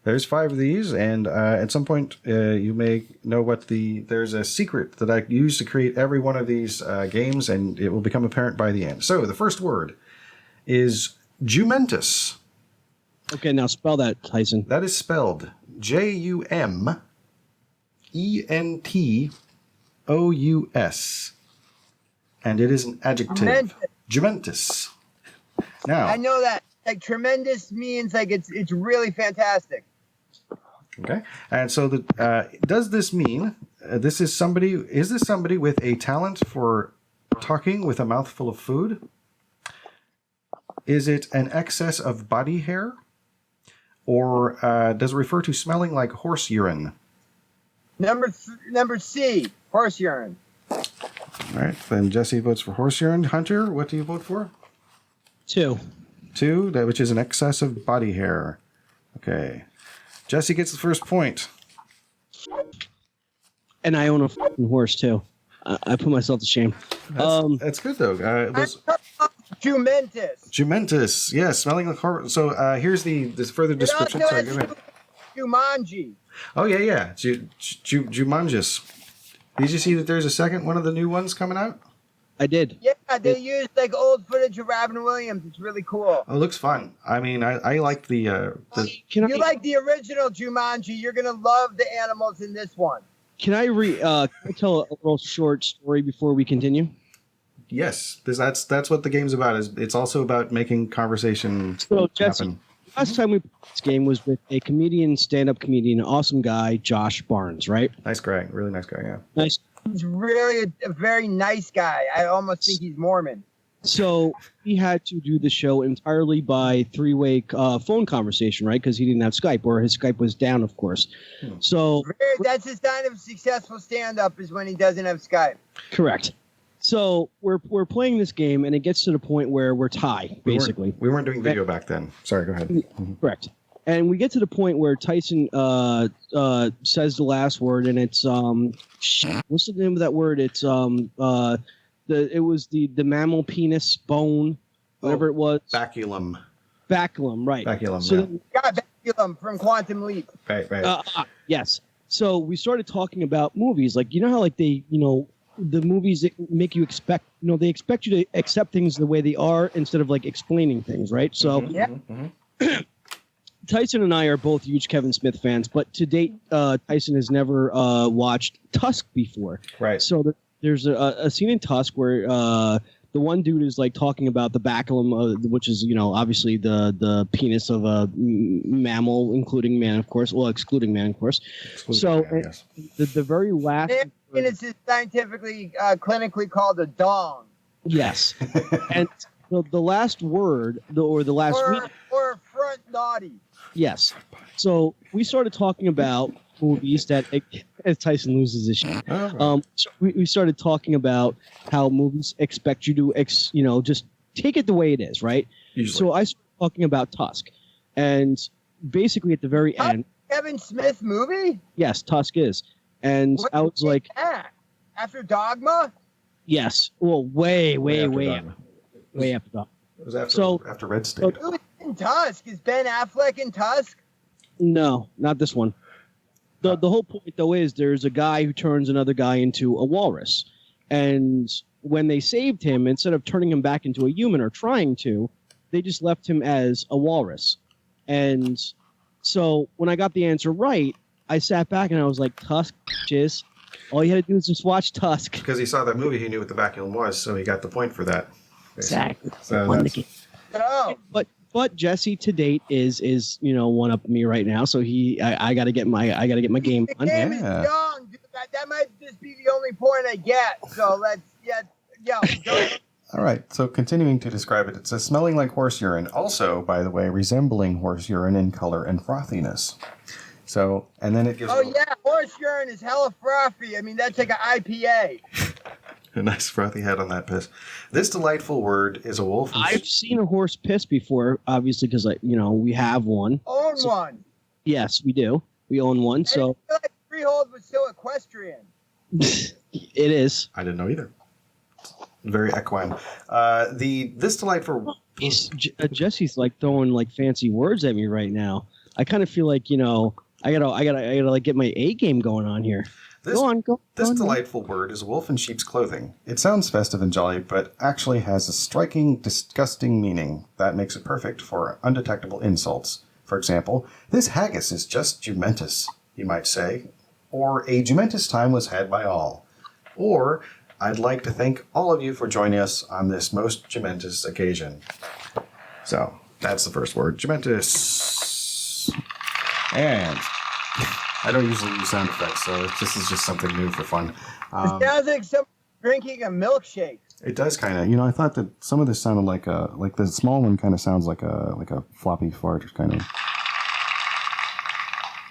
There's 5 of these, and at some point you may know what there's a secret that I use to create every one of these games, and it will become apparent by the end. So the first word is jumentus. Okay, now spell that, Tyson. That is spelled Jumentous. And it is an adjective. Jumentus. Now I know that. Like tremendous means like it's really fantastic. Okay, and so does this mean is this somebody with a talent for talking with a mouthful of food? Is it an excess of body hair? Or does it refer to smelling like horse urine? Number C, horse urine. All right, then Jesse votes for horse urine. Hunter, what do you vote for? 2. 2, which is an excess of body hair. Okay. Jesse gets the first point. And I own a fucking horse, too. I put myself to shame. That's good, though. Jumentus. Yeah, smelling like horse. So here's the further description. Sorry, go ahead. Jumanji. Oh, yeah. Jumanjus. Did you see that there's a second one of the new ones coming out? I did. Yeah, they used like old footage of Robin Williams. It's really cool. Oh, it looks fun. I mean, I like the you like the original Jumanji. You're going to love the animals in this one. Can I tell a little short story before we continue? Yes, that's what the game's about. It's also about making conversation happen. Last time we played this game was with a comedian, stand-up comedian, awesome guy, Josh Barnes, right? Nice guy, really nice guy, yeah. Nice. He's really a very nice guy. I almost think he's Mormon. So he had to do the show entirely by three-way phone conversation, right? Because he didn't have Skype, or his Skype was down, of course. So That's a sign of successful stand-up is when he doesn't have Skype. Correct. So we're playing this game, and it gets to the point where we're tied, basically. We weren't doing video back then. Sorry, go ahead. Correct. And we get to the point where Tyson says the last word, and it's what's the name of that word? It's it was the mammal penis bone, whatever it was. Baculum. Baculum, right? Baculum. So yeah. then, Got Baculum from Quantum Leap. Right. yes. So we started talking about movies, like how like they the movies that make you expect they expect you to accept things the way they are instead of like explaining things, right? So Tyson and I are both huge Kevin Smith fans, but to date, Tyson has never watched Tusk before. Right. So there's a scene in Tusk where the one dude is like talking about the baculum, which is obviously the penis of a mammal, including man, of course. Well, excluding man, of course. The very last. Penis is scientifically, clinically called a dong. Yes, and the last word, the last week, or a front naughty. Yes. So we started talking about movies that, as Tyson loses his shit, so we started talking about how movies expect you to, just take it the way it is, right? Usually. So I started talking about Tusk, and basically at the very end, Kevin Smith movie? Yes, Tusk is, and I was like, after Dogma? Yes. Well, way after Dogma. It was after Red State. Who is in Tusk? Is Ben Affleck in Tusk? No, not this one. The whole point, though, is there's a guy who turns another guy into a walrus. And when they saved him, instead of turning him back into a human or trying to, they just left him as a walrus. And so when I got the answer right, I sat back and I was like, Tusk, jizz. All you had to do is just watch Tusk. Because he saw that movie, he knew what the vacuum was, so he got the point for that. Basically. Exactly. So but Jesse to date is one up me right now. So I got to get my game on. The game is young. Dude. That might just be the only point I get. So let's go. All right. So continuing to describe it, it says smelling like horse urine. Also, by the way, resembling horse urine in color and frothiness. So, and then it gives. Oh yeah, horse urine is hella frothy. I mean, that's like an IPA. A nice frothy head on that piss. This delightful word is a wolf. I've seen a horse piss before, obviously, because we have one. Own one. Yes, we do. We own one. I feel like Freehold was so equestrian. It is. I didn't know either. Very equine. This delightful. Jesse's like throwing like fancy words at me right now. I kind of feel like I gotta like get my A game going on here. This delightful word is wolf in sheep's clothing. It sounds festive and jolly, but actually has a striking, disgusting meaning that makes it perfect for undetectable insults. For example, this haggis is just jumentous, you might say. Or a jumentous time was had by all. Or, I'd like to thank all of you for joining us on this most jumentous occasion. So, that's the first word, jumentous. And I don't usually use sound effects, so this is just something new for fun. It sounds like someone drinking a milkshake. It does kind of. I thought that some of this sounded like the small one kind of sounds like a floppy fart kind of.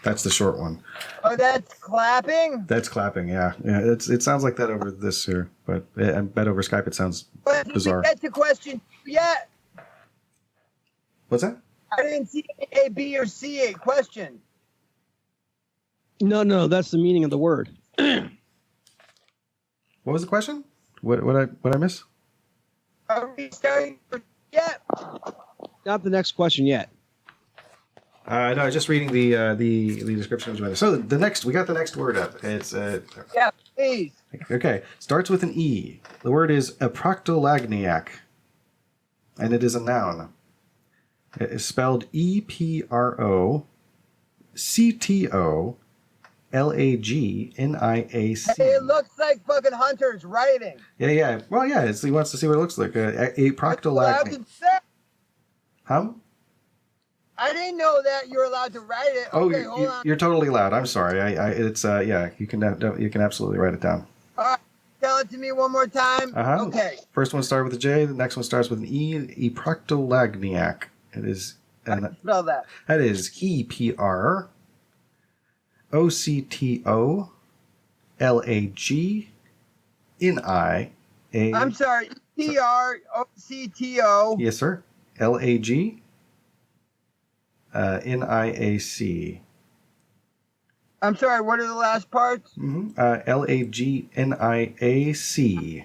That's the short one. Oh, that's clapping? That's clapping, yeah. It sounds like that over this here, but I bet over Skype it sounds bizarre. That's a question yet. What's that? I didn't see A, B, or C. A question. No, that's the meaning of the word. What was the question? What I miss? Are we starting yet? Not the next question yet. No, I was just reading the description of it. So we got the next word up. It's yeah, please. Okay, starts with an E. The word is aproctolagniac, and it is a noun. It is spelled EPROCTOLAGNIAC. L-A-G-N-I-A-C. Hey, it looks like fucking Hunter's writing. Yeah. Well, yeah, he wants to see what it looks like. Aproctolagniac. Huh? I didn't know that you were allowed to write it. Okay, hold on. You're totally loud. I'm sorry. It's yeah. You can absolutely write it down. All right, tell it to me one more time. Okay. First one starts with a J. The next one starts with an E. Aproctolagniac. It is. Spell that. That is EPROCTOLAGNIA. I'm sorry. PROCTO. Yes, sir. LAGNIAC. I'm sorry, what are the last parts? LAGNIAC.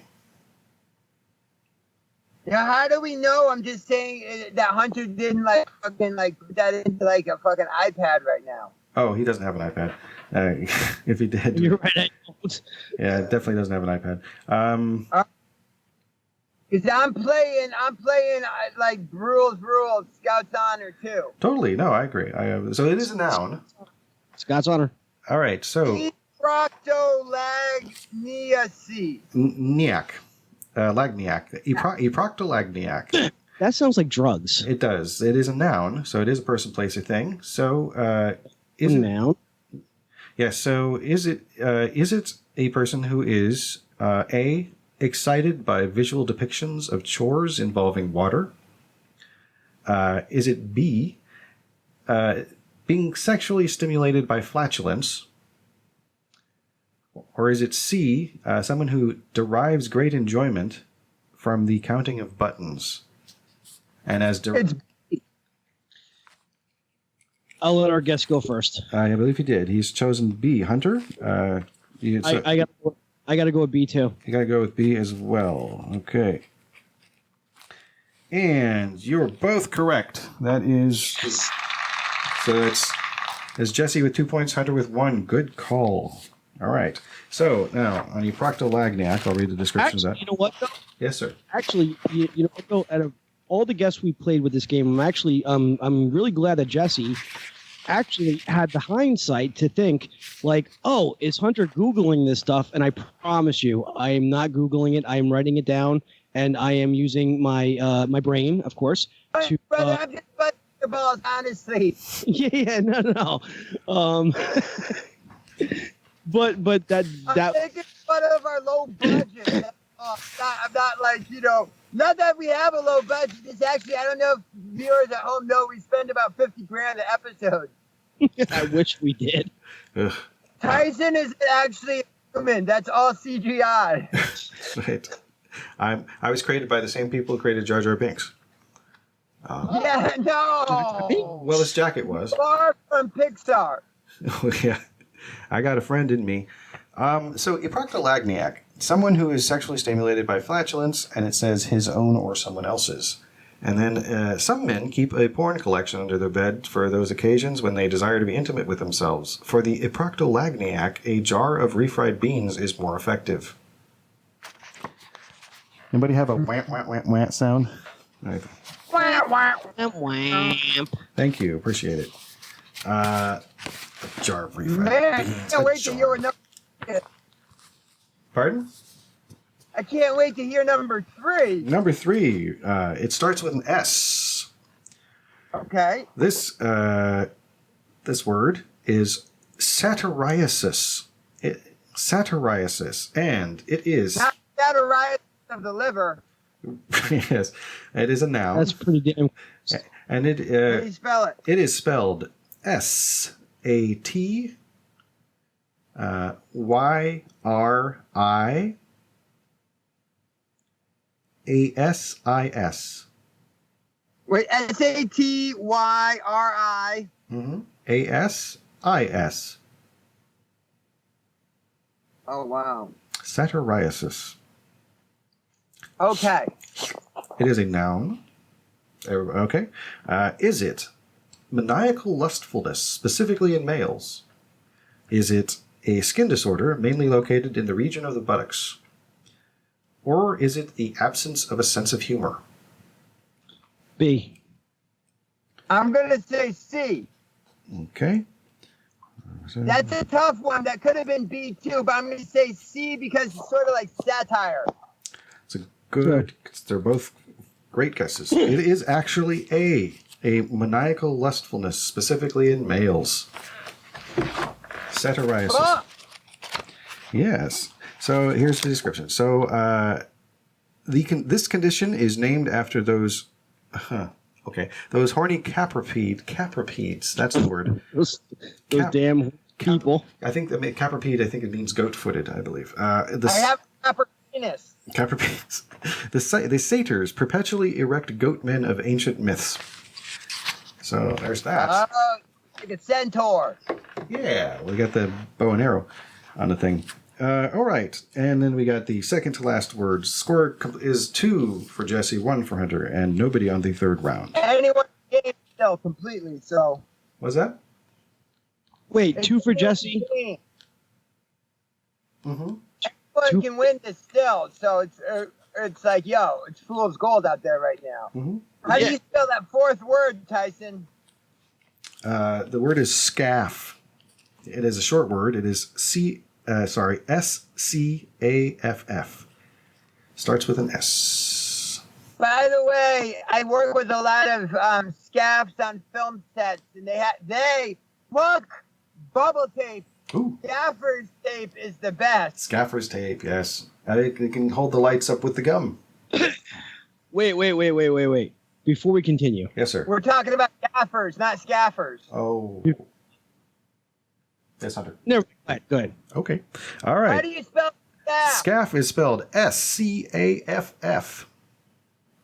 Yeah, how do we know? I'm just saying that Hunter didn't fucking put that into a fucking iPad right now. Oh, he doesn't have an iPad. If he did, you're right. I don't. Yeah, definitely doesn't have an iPad. Because I'm playing rules, Scout's Honor too. Totally, no, I agree. So it is a noun. Scout's Honor. All right, so. Proctolagniac. Lagniac. Proctolagniac. That sounds like drugs. It does. It is a noun, so it is a person, place, or thing. So is a it noun? Yeah. So is it a person who is A, excited by visual depictions of chores involving water? Is it B, being sexually stimulated by flatulence? Or is it C, someone who derives great enjoyment from the counting of buttons? And as I'll let our guest go first. I believe he did. He's chosen B. Hunter. I got to go with B too. You got to go with B as well. Okay. And you're both correct. That is. So it's Jesse with 2 points, Hunter with 1. Good call. All right. So now on Proctolagniac, I'll read the description of that. You know what, though? Yes, sir. Actually, you know, out of all the guests we played with this game, I'm really glad that Jesse actually had the hindsight to think oh, is Hunter Googling this stuff? And I promise you, I am not Googling it. I am writing it down, and I am using my my brain, of course. Brother, I'm just busting your balls, honestly. Yeah, no. But that I'm making fun of our low budget. I'm not not that we have a low budget. It's actually, I don't know if viewers at home know, we spend about $50,000 an episode. I wish we did. Tyson is actually a human. That's all CGI. Right. I was created by the same people who created Jar Jar Binks. Yeah, no. Well, this jacket was. Far from Pixar. Oh, yeah. I got a friend in me. So, Proctolagniac, someone who is sexually stimulated by flatulence, and it says his own or someone else's. And then some men keep a porn collection under their bed for those occasions when they desire to be intimate with themselves. For the Proctolagniac, a jar of refried beans is more effective. Anybody have a wham, wham, wham, wham sound? Right. Thank you. Appreciate it. A jar of refried beans. I can't wait to hear number. Pardon? I can't wait to hear number 3. Number 3. It starts with an S. Okay. This word is satyriasis. Satyriasis, and it is. Not satyriasis of the liver. Yes, it is a noun. That's pretty damn. And it. How do you spell it? It is spelled SATYRIASIS. Wait, SATYRI. ASIS. Oh, wow. Satyriasis. Okay. It is a noun. Okay. Is it maniacal lustfulness, specifically in males? Is it a skin disorder, mainly located in the region of the buttocks? Or is it the absence of a sense of humor? B. I'm going to say C. Okay. That's a tough one. That could have been B too, but I'm going to say C because it's sort of like satire. It's a good. They're both great guesses. It is actually a maniacal lustfulness, specifically in males. Satirisis. Oh. Yes. So here's the description. So this condition is named after those. Those horny capripeds. That's the word. those damn people. I think that capripede. I think it means goat-footed. I believe. I have capra penis. Capripedes. The satyrs, perpetually erect goat men of ancient myths. So there's that. Like a centaur. Yeah, we got the bow and arrow on the thing. All right, and then we got the second to last word. Score is 2 for Jesse, 1 for Hunter, and nobody on the third round. Anyone can still completely. So. What's that? Wait, 2 for Jesse. Mm-hmm. Anyone can win this still. So it's like, yo, it's fool's gold out there right now. Mm-hmm. How do you spell that fourth word, Tyson? The word is scaff. It is a short word. It is SCAFF. Starts with an S. By the way, I work with a lot of scaffs on film sets, and they look bubble tape. Ooh. Gaffer's tape is the best. Scaffer's tape, yes. It can hold the lights up with the gum. Wait. Before we continue. Yes, sir. We're talking about gaffers, not scaffers. Oh. Yes, Hunter. Never mind. Go ahead. Okay. All right. How do you spell scaff? Scaff is spelled SCAFF.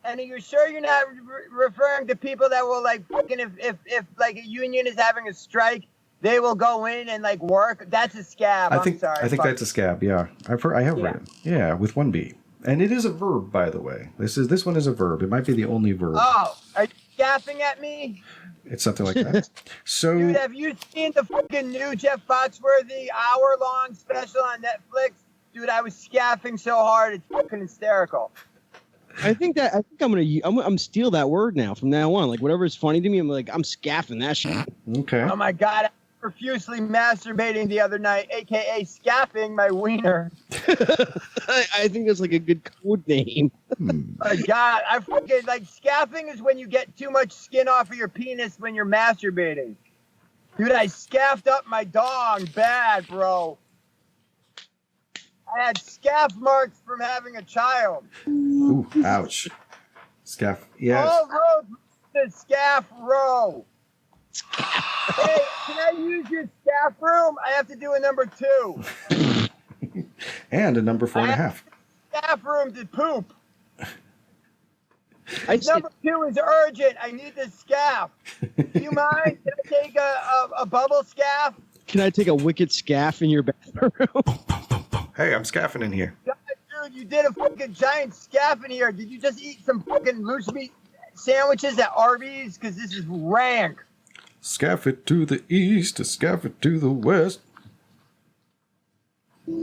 And are you sure you're not referring to people that will like fucking if like a union is having a strike, they will go in and like work? That's a scab. I think that's a scab. Yeah, I have read it. Yeah, with 1 B, and it is a verb, by the way. This one is a verb. It might be the only verb. Oh, are you scaffing at me? It's something like that. So, dude, have you seen the fucking new Jeff Foxworthy hour-long special on Netflix? Dude, I was scaffing so hard, it's fucking hysterical. I think I'm gonna steal that word now from now on. Like whatever is funny to me, I'm scaffing that shit. Okay. Oh my god, I was profusely masturbating the other night, aka scaffing my wiener. I think that's like a good code name. My god, I fucking like scaffing is when you get too much skin off of your penis when you're masturbating. Dude, I scaffed up my dong bad, bro. I had scaff marks from having a child. Ooh, ouch. Scaff. Yes. All roads to Scaff Row. Hey, can I use your staff room? I have to do a number 2. And a number 4.5. Staff room to poop. Number 2 is urgent. I need the scaff. Do you mind? Can I take a bubble scaff? Can I take a wicked scaff in your bathroom? Hey, I'm scaffing in here. God, dude, you did a fucking giant scaff in here. Did you just eat some fucking loose meat sandwiches at Arby's? Because this is rank. Scaff it to the east, scaff it to the west.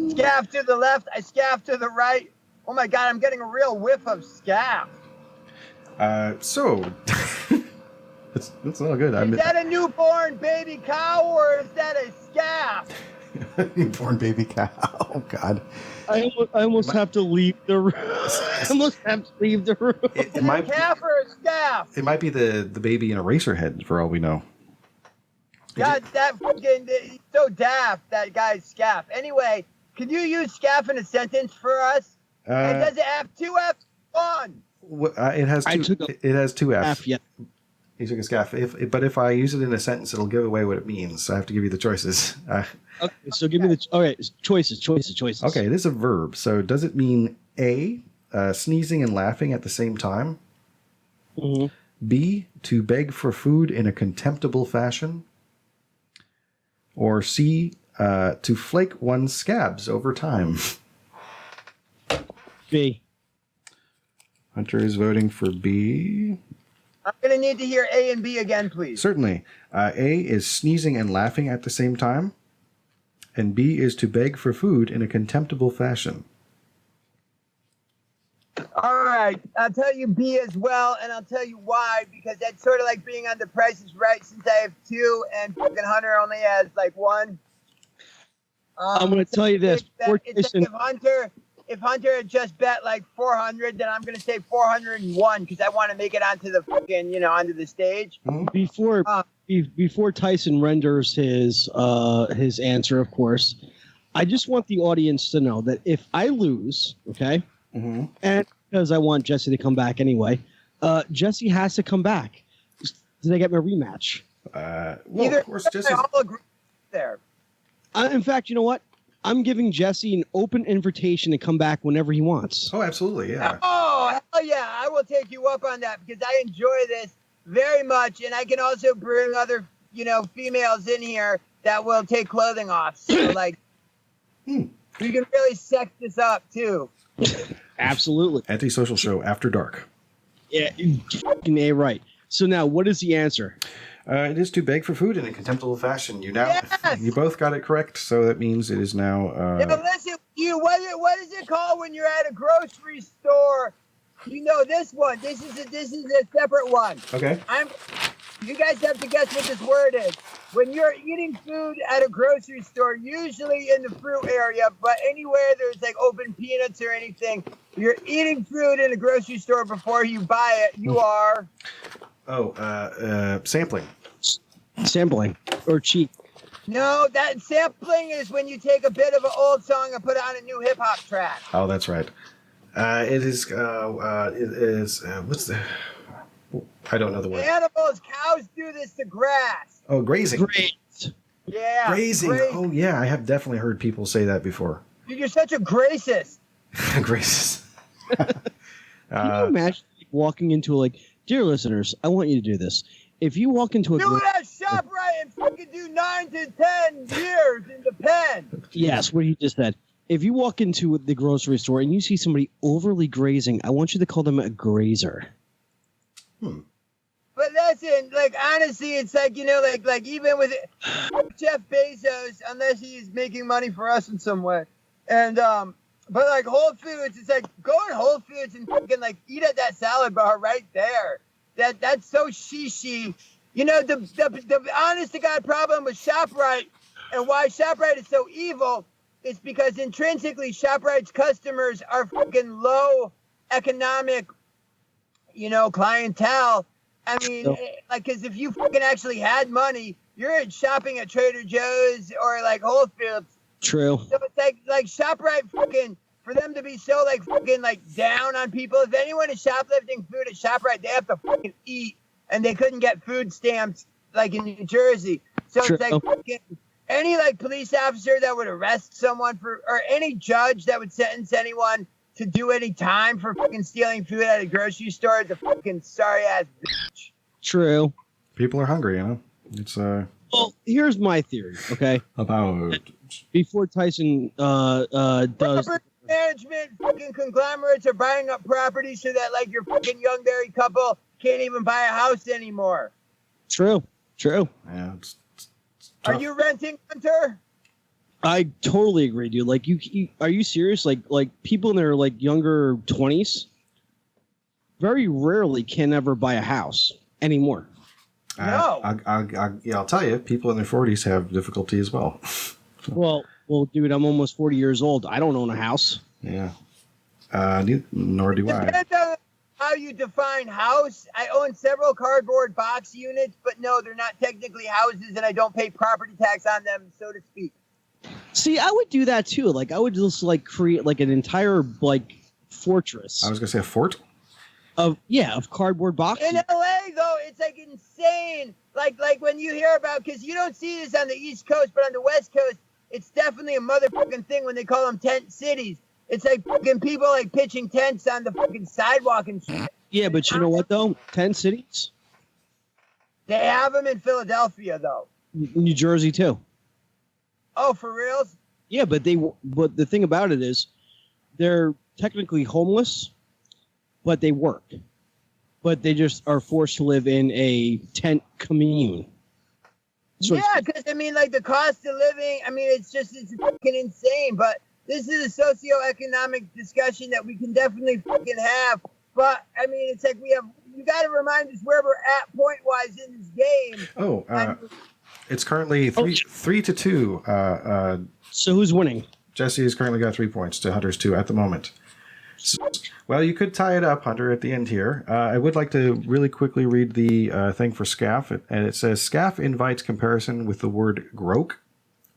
Scaff to the left, I scaff to the right. Oh my god, I'm getting a real whiff of scaff. So it's all good. Is that a newborn baby cow or is that a scaff? Newborn baby cow. Oh God. I almost have to leave the room. I almost have to leave the room. It might, a calf or a scaff? It might be the baby in a racer head, for all we know. God, that fucking he's so daft. That guy's scaff. Anyway, can you use scaff in a sentence for us? And does it have 2 F's? 1. It has 2. It has 2 F's. F, yeah. He took a scaff. But if I use it in a sentence, it'll give away what it means. So I have to give you the choices. Okay, so give me the choices. Okay, it is a verb. So does it mean A, sneezing and laughing at the same time? Mm-hmm. B, to beg for food in a contemptible fashion? Or C, to flake one's scabs over time? B. Hunter is voting for B. I'm going to need to hear A and B again, please. Certainly. A is sneezing and laughing at the same time. And B is to beg for food in a contemptible fashion. All right. I'll tell you B as well, and I'll tell you why, because that's sort of like being on The Price is Right since I have 2 and fucking Hunter only has like 1. I'm going to tell you this. It's like if Hunter had just bet like 400, then I'm going to say 401 because I want to make it onto the fucking, onto the stage. Before Tyson renders his answer, of course, I just want the audience to know that if I lose, okay, and because I want Jesse to come back anyway, Jesse has to come back. Did I get my rematch? Well, of course, Jesse. I'll agree there. In fact, you know what? I'm giving Jesse an open invitation to come back whenever he wants. Oh, absolutely, yeah. Oh, hell yeah. I will take you up on that because I enjoy this very much. And I can also bring other, females in here that will take clothing off. So, we can really sex this up, too. Absolutely. Antisocial show after dark. Yeah, fucking A right. So now, what is the answer? It is to beg for food in a contemptible fashion. You both got it correct, so that means it is now. Listen, what is it called when you're at a grocery store? You know this one. This is a separate one. Okay. You guys have to guess what this word is. When you're eating food at a grocery store, usually in the fruit area, but anywhere there's like open peanuts or anything, you're eating fruit in a grocery store before you buy it. You are. Sampling. Sampling or cheat. No, that sampling is when you take a bit of an old song and put on a new hip hop track. Oh, that's right. It is. What's the? I don't know the word. Animals, cows do this to grass. Oh, grazing. Yeah. Grazing. Oh, yeah. I have definitely heard people say that before. Dude, you're such a gracist. Gracist. Can you imagine walking into dear listeners, I want you to do this. If you walk into a do that ShopRite and fucking do 9 to 10 years in the pen. Yes, what he just said. If you walk into the grocery store and you see somebody overly grazing, I want you to call them a grazer. But listen, honestly, it's even with Jeff Bezos, unless he's making money for us in some way, and but Whole Foods, it's go in Whole Foods and fucking eat at that salad bar right there. That's so she. The honest to God problem with ShopRite and why ShopRite is so evil is because intrinsically ShopRite's customers are fucking low economic, clientele. I mean, because if you fucking actually had money, you're shopping at Trader Joe's or Whole Foods. True. So it's like ShopRite fucking, for them to be so fucking down on people. If anyone is shoplifting food at ShopRite, they have to fucking eat, and they couldn't get food stamps in New Jersey. So True. it's fucking, any police officer that would arrest someone or any judge that would sentence anyone to do any time for fucking stealing food at a grocery store is a fucking sorry ass bitch. True. People are hungry, It's Well, here's my theory, okay? About before Tyson does property management, fucking conglomerates are buying up property so that your fucking young married couple can't even buy a house anymore. True. Yeah, it's are you renting, Hunter? I totally agree, dude. You are you serious? People in their younger 20s very rarely can ever buy a house anymore. No. I'll tell you, people in their 40s have difficulty as well. Well, dude, I'm almost 40 years old. I don't own a house. Yeah. Nor do I. Depends on how you define house. I own several cardboard box units, but no, they're not technically houses, and I don't pay property tax on them, so to speak. See, I would do that too. I would just create an entire fortress. I was gonna say a fort. Of cardboard boxes. In LA though, it's insane. Like when you hear about, because you don't see this on the East Coast, but on the West Coast, it's definitely a motherfucking thing when they call them tent cities. It's fucking people pitching tents on the fucking sidewalk and shit. Yeah, but you know what though? 10 cities. They have them in Philadelphia though. New Jersey too. Oh, for reals? Yeah, but the thing about it is, they're technically homeless, but they work. But they just are forced to live in a tent commune. So yeah, because the cost of living, it's fucking insane. But this is a socioeconomic discussion that we can definitely fucking have. But it's you got to remind us where we're at point wise in this game. It's currently 3-2. So who's winning? Jesse has currently got 3 points to Hunter's 2 at the moment. So, well, you could tie it up, Hunter, at the end here. I would like to really quickly read the thing for scaff, and it says, scaff invites comparison with the word groak,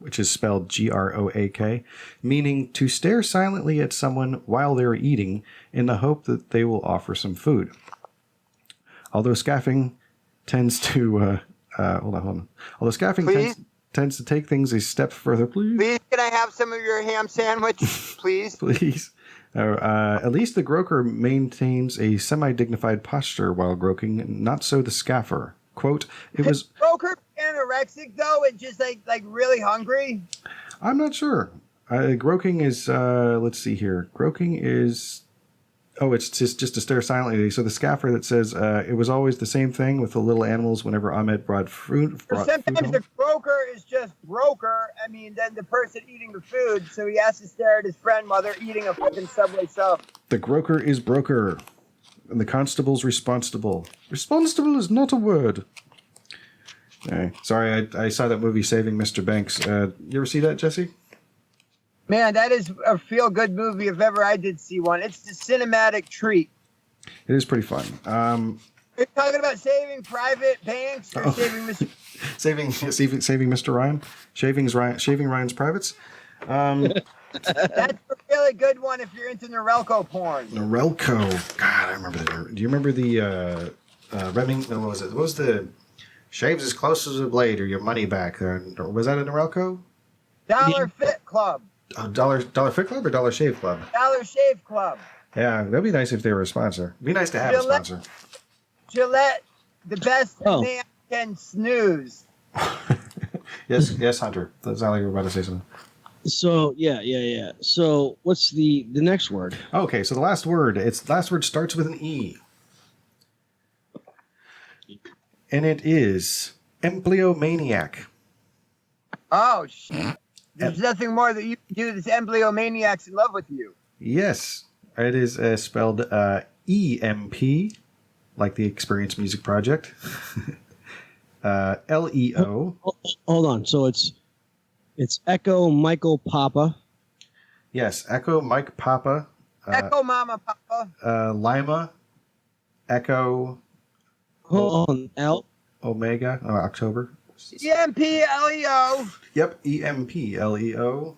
which is spelled Groak, meaning to stare silently at someone while they're eating in the hope that they will offer some food. Although scaffing tends to... hold on. Although scaffing tends to take things a step further, please. Please, can I have some of your ham sandwich, please? Please. At least the groker maintains a semi-dignified posture while groking, not so the scaffer. Quote, it was... Groker anorexic, though, and just, like really hungry? I'm not sure. Groking is... let's see here. Groking is... Oh, it's just to stare silently. So the scaffer that says, it was always the same thing with the little animals whenever Ahmed brought food. Sometimes the broker is just broker. I mean, then the person eating the food, so he has to stare at his friend while they're eating a fucking Subway sub. The groker is broker. And the constable's responsible. Responsible is not a word. Okay. Sorry, I saw that movie Saving Mr. Banks. You ever see that, Jesse? Man, that is a feel-good movie if ever I did see one. It's the cinematic treat. It is pretty fun. Are you talking about Saving Private Banks or Saving Mr. saving Mr. Ryan? Shaving Ryan's privates? That's a really good one if you're into Norelco porn. Norelco. God, I remember that. Do you remember the Remington? What was it? What was the shaves as close as a blade or your money back? Was that a Norelco? Dollar Fit Club. Dollar Fit Club or Dollar Shave Club? Dollar Shave Club. Yeah, that'd be nice if they were a sponsor. It'd be nice to have a sponsor. Gillette, the best man can snooze. Yes, Hunter. That sounded like you were about to say something. So yeah. So what's the next word? Okay, so the last word. Last word starts with an E, and it is empleomaniac. Oh shit! There's nothing more that you can do that's empleomaniacs in love with you. Yes, it is spelled EMP, like the Experience Music Project. LEO. Hold on. So it's Echo Michael Papa. Yes, Echo Mike Papa. Echo Mama Papa. Lima. Echo. Hold on. L. Omega. October. EMPLEO. Yep, EMPLEO.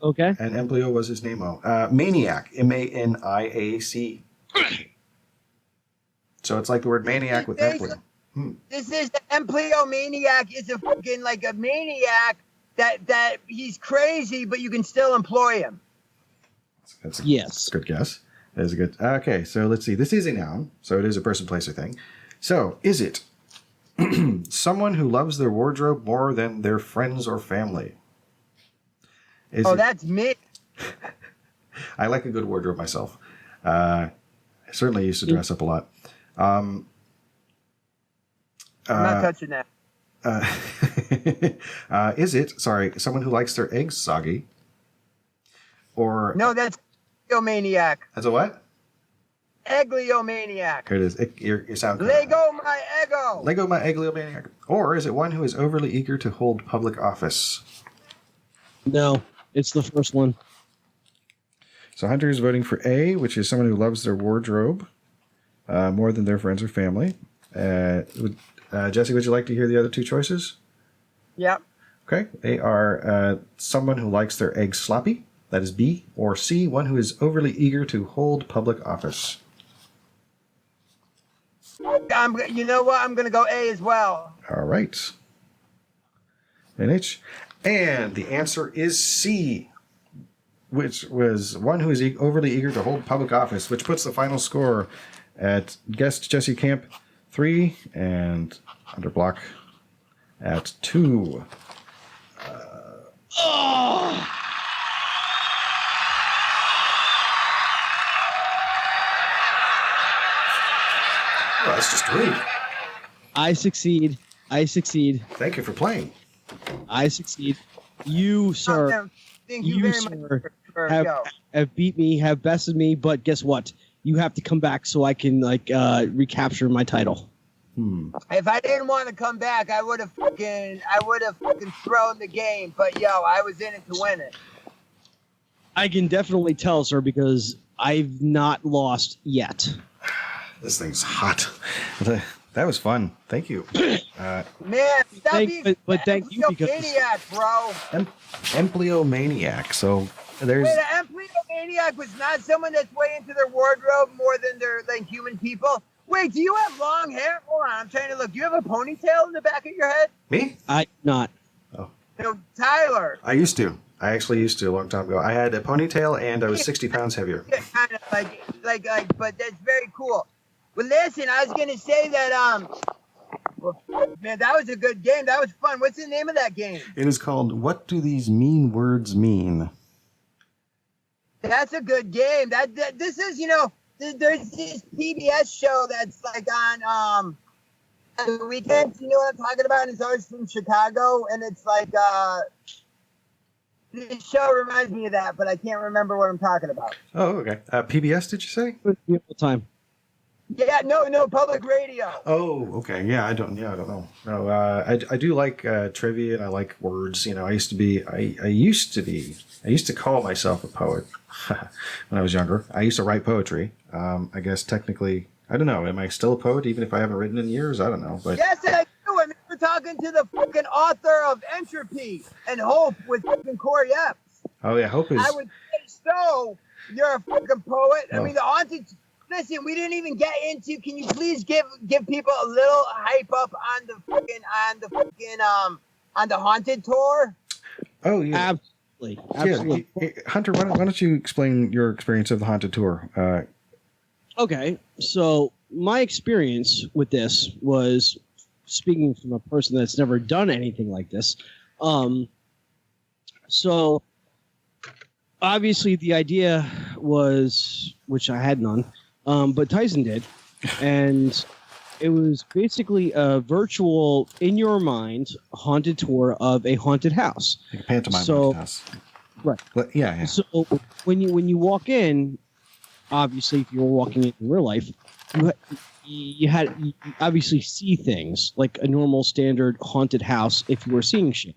Okay. And Empleo was his name. Maniac. MANIAC. So it's like the word maniac with Empleo. This is the empleomaniac is a fucking like a maniac that he's crazy, but you can still employ him. That's a yes. Good guess. That is a good. Okay, so let's see. This is a noun, so it is a person, place, or thing. So is it someone who loves their wardrobe more than their friends or family? That's me. I like a good wardrobe myself. I certainly used to dress up a lot. I'm not touching that. Is it, someone who likes their eggs soggy? Or no, that's eggomaniac. That's a what? Eggleomaniac. Here it is. You sound Lego my ego. Lego my eggleomaniac. Or is it one who is overly eager to hold public office? No, it's the first one. So Hunter is voting for A, which is someone who loves their wardrobe more than their friends or family. Jesse, would you like to hear the other two choices? Yep. Okay. They are someone who likes their eggs sloppy. That is B. Or C, one who is overly eager to hold public office. You know what? I'm going to go A as well. All right. NH. And the answer is C, which was one who is overly eager to hold public office, which puts the final score at guest Jesse Camp 3 and Hunter Block at 2. Oh! Well, that's just great. I succeed. Thank you for playing. I succeed. You, sir, Thank you very sir, much have beat me, have bested me, but guess what? You have to come back so I can recapture my title. If I didn't want to come back, I would have fucking thrown the game. But yo, I was in it to win it. I can definitely tell, sir, because I've not lost yet. This thing's hot. That was fun. Thank you. Man, stop being thank you because maniac, bro. Empleomaniac. So there's. Wait, an empleomaniac was not someone that's way into their wardrobe more than their like human people. Wait, do you have long hair? Hold on, I'm trying to look. Do you have a ponytail in the back of your head? Me? I not. Oh. No, Tyler. I used to. I actually used to a long time ago. I had a ponytail and I was 60 pounds heavier. Kind of like, but that's very cool. Well, listen, I was gonna say that well, man, that was a good game. That was fun. What's the name of that game? It is called "What Do These Mean Words Mean?" That's a good game. This is, you know, there's this PBS show that's like on the weekends. You know what I'm talking about? And it's always from Chicago, and it's like this show reminds me of that, but I can't remember what I'm talking about. Oh, okay. PBS, did you say? Beautiful time. Yeah, no, public radio. Oh, okay. Yeah, I don't know. No, I do like trivia and I like words. You know, I used to call myself a poet when I was younger. I used to write poetry. I guess technically, I don't know. Am I still a poet even if I haven't written in years? I don't know. But yes, I do. I mean, we're talking to the fucking author of Entropy and Hope with fucking Corey Epps. Oh yeah, Hope is. I would say so. You're a fucking poet. Oh. I mean, the haunted. Listen, we didn't even get into. Can you please give people a little hype up on the haunted tour? Oh yeah, absolutely. Yeah. Hunter, why don't you explain your experience of the haunted tour? Okay, so my experience with this was speaking from a person that's never done anything like this. So obviously the idea was, which I had none. But Tyson did, and it was basically a virtual, in your mind, haunted tour of a haunted house. Like a pantomime haunted house. Right. But, yeah. So when you walk in, obviously, if you were walking in real life, you obviously see things like a normal standard haunted house if you were seeing shit.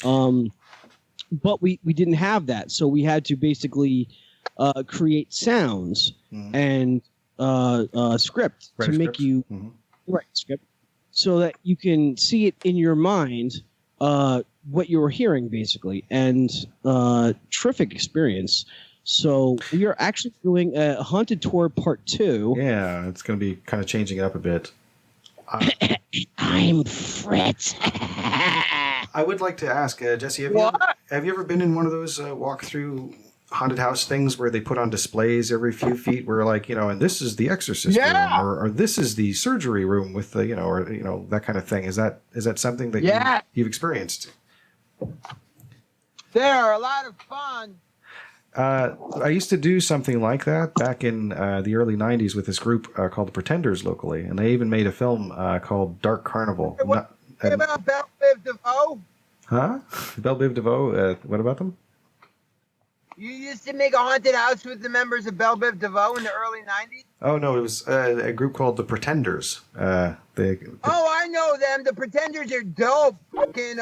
But we didn't have that, so we had to basically create sounds and script to make you script so that you can see it in your mind what you were hearing basically, and terrific experience. So we are actually doing a haunted tour part 2. Yeah, it's going to be kind of changing it up a bit. I'm Fritz. I would like to ask Jesse, have you ever been in one of those walk-through haunted house things where they put on displays every few feet where, like, you know, and this is the exorcist room, or this is the surgery room with the, you know, or, you know, that kind of thing. Is that something that you've experienced? They're a lot of fun. I used to do something like that back in the early 90s with this group called the Pretenders locally, and they even made a film called Dark Carnival. What about Belle Biv DeVoe? Huh? Belle Biv DeVoe? What about them? You used to make a haunted house with the members of Belle Biv DeVoe in the early 90s? Oh, no, it was a group called the Pretenders. Oh, I know them. The Pretenders are dope. Fucking,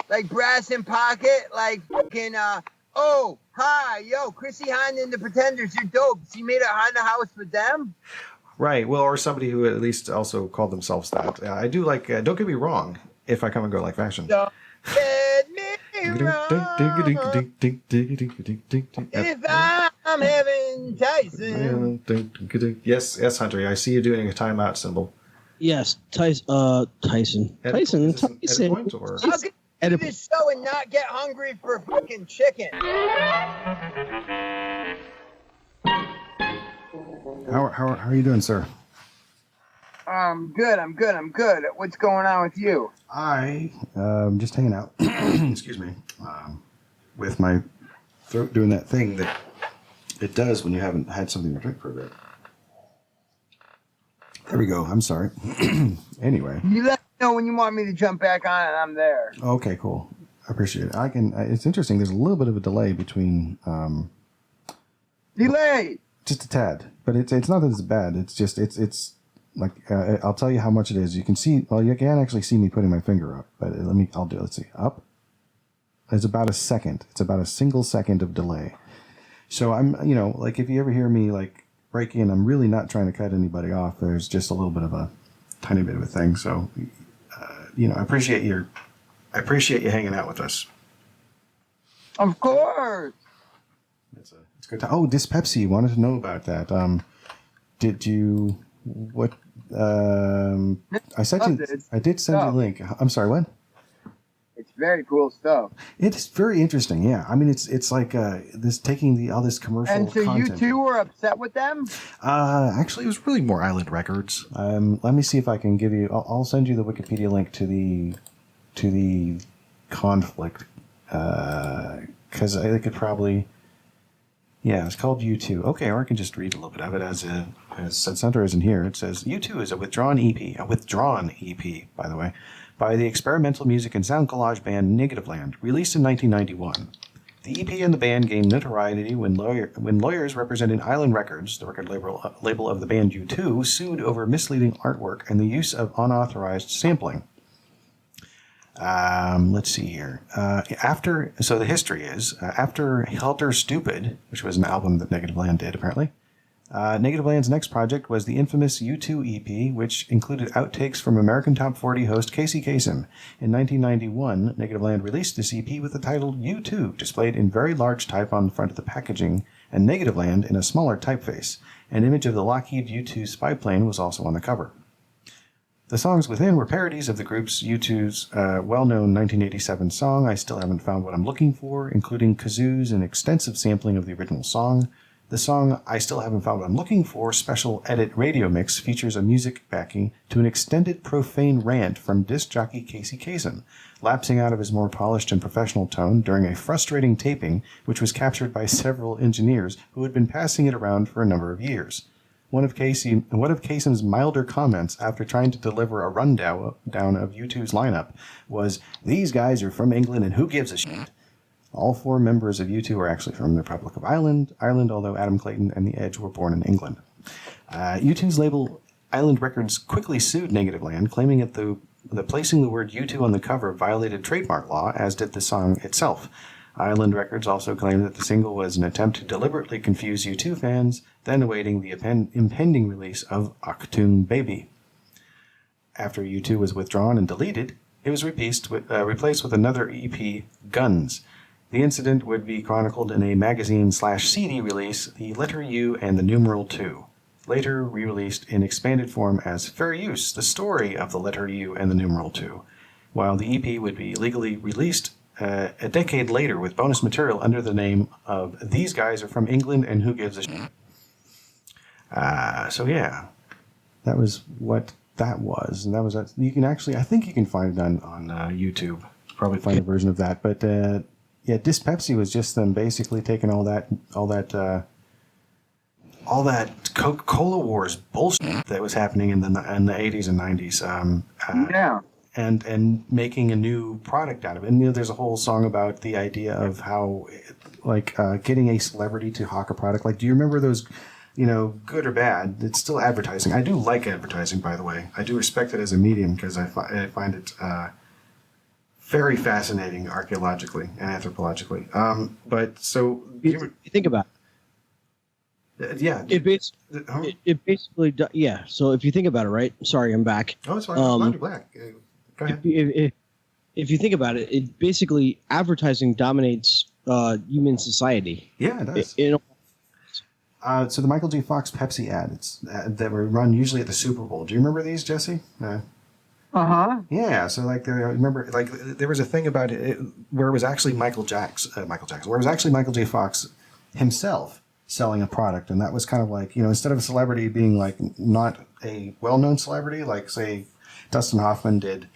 like Brass in Pocket, like fucking, oh, hi, yo, Chrissy Hine and the Pretenders are dope. So you made a haunted house with them? Right, well, or somebody who at least also called themselves that. I do like, don't get me wrong, if I come and go like fashion. Don't get me wrong. If I'm having Tyson. Yes, Hunter, I see you doing a timeout symbol. Yes, Tyson. Tyson. Point, or? How can you do this show and not get hungry for fucking chicken? How are you doing, sir? I'm good. What's going on with you? I just hanging out. Excuse me. With my throat doing that thing that it does when you haven't had something to drink for a bit. There we go. I'm sorry. Anyway. You let me know when you want me to jump back on and I'm there. Okay, cool. I appreciate it. I can. It's interesting. There's a little bit of a delay between. Delay. Just a tad, but it's not that it's bad. It's just it's I'll tell you how much it is. You can see, well, you can actually see me putting my finger up, but let's see, up. It's about a second. It's about a single second of delay. So I'm, like if you ever hear me like break in, I'm really not trying to cut anybody off. There's just a little bit of a tiny bit of a thing. So, I appreciate you hanging out with us. Of course. It's good. This Pepsi, you wanted to know about that. Did you, what, I did send you a link. I'm sorry, what? It's very cool stuff. It's very interesting, yeah. I mean, it's like this taking all this commercial And so content. you two were upset with them? Actually, it was really more Island Records. Let me see if I can give you. I'll send you the Wikipedia link to the conflict because I could probably. Yeah, it's called U2. Okay, or I can just read a little bit of it as Center isn't here. It says U2 is a withdrawn EP, by the way, by the experimental music and sound collage band Negativland, released in 1991. The EP and the band gained notoriety when lawyers representing Island Records, the record label of the band U2, sued over misleading artwork and the use of unauthorized sampling. Let's see here. The history is, after Helter Stupid, which was an album that Negativland did, apparently, Negativeland's next project was the infamous U2 EP, which included outtakes from American Top 40 host Casey Kasem. In 1991, Negativeland released this EP with the title U2, displayed in very large type on the front of the packaging, and Negativland in a smaller typeface. An image of the Lockheed U2 spy plane was also on the cover. The songs within were parodies of the group's U2's well-known 1987 song, I Still Haven't Found What I'm Looking For, including kazoos and extensive sampling of the original song. The song I Still Haven't Found What I'm Looking For special edit radio mix features a music backing to an extended profane rant from disc jockey Casey Kasem, lapsing out of his more polished and professional tone during a frustrating taping which was captured by several engineers who had been passing it around for a number of years. One of Kasem's milder comments after trying to deliver a rundown of U2's lineup was, "These guys are from England and who gives a shit?" All four members of U2 are actually from the Republic of Ireland, although Adam Clayton and The Edge were born in England. U2's label Island Records quickly sued Negativland, claiming that placing the word U2 on the cover violated trademark law, as did the song itself. Island Records also claimed that the single was an attempt to deliberately confuse U2 fans, then awaiting the impending release of Achtung Baby. After U2 was withdrawn and deleted, it was replaced with another EP, Guns. The incident would be chronicled in a magazine/CD release, The Letter U and the Numeral 2, later re-released in expanded form as Fair Use, the story of the Letter U and the Numeral 2, while the EP would be legally released a decade later with bonus material under the name of These Guys Are From England and Who Gives a Shit. So yeah, that was what that was. And that was, you can actually, I think you can find it on YouTube. Probably find a version of that. But yeah, Dis Pepsi was just them basically taking all that Coca-Cola Wars bullshit that was happening in the 80s and 90s. Yeah. And making a new product out of it. And there's a whole song about the idea of how, getting a celebrity to hawk a product. Like, do you remember those, good or bad? It's still advertising. I do like advertising, by the way. I do respect it as a medium because I find it very fascinating archaeologically and anthropologically. But so you think about it. Yeah. It basically, yeah. So if you think about it, right? Sorry, I'm back. Oh, it's fine. I'm glad you're back. Go ahead. If you think about it, it basically advertising dominates human society. Yeah, it does. So the Michael G. Fox Pepsi ads that were run usually at the Super Bowl. Do you remember these, Jesse? Yeah. So there was a thing about it where it was actually Michael J. Fox himself selling a product, and that was kind of like, instead of a celebrity being like not a well-known celebrity, like say Dustin Hoffman did,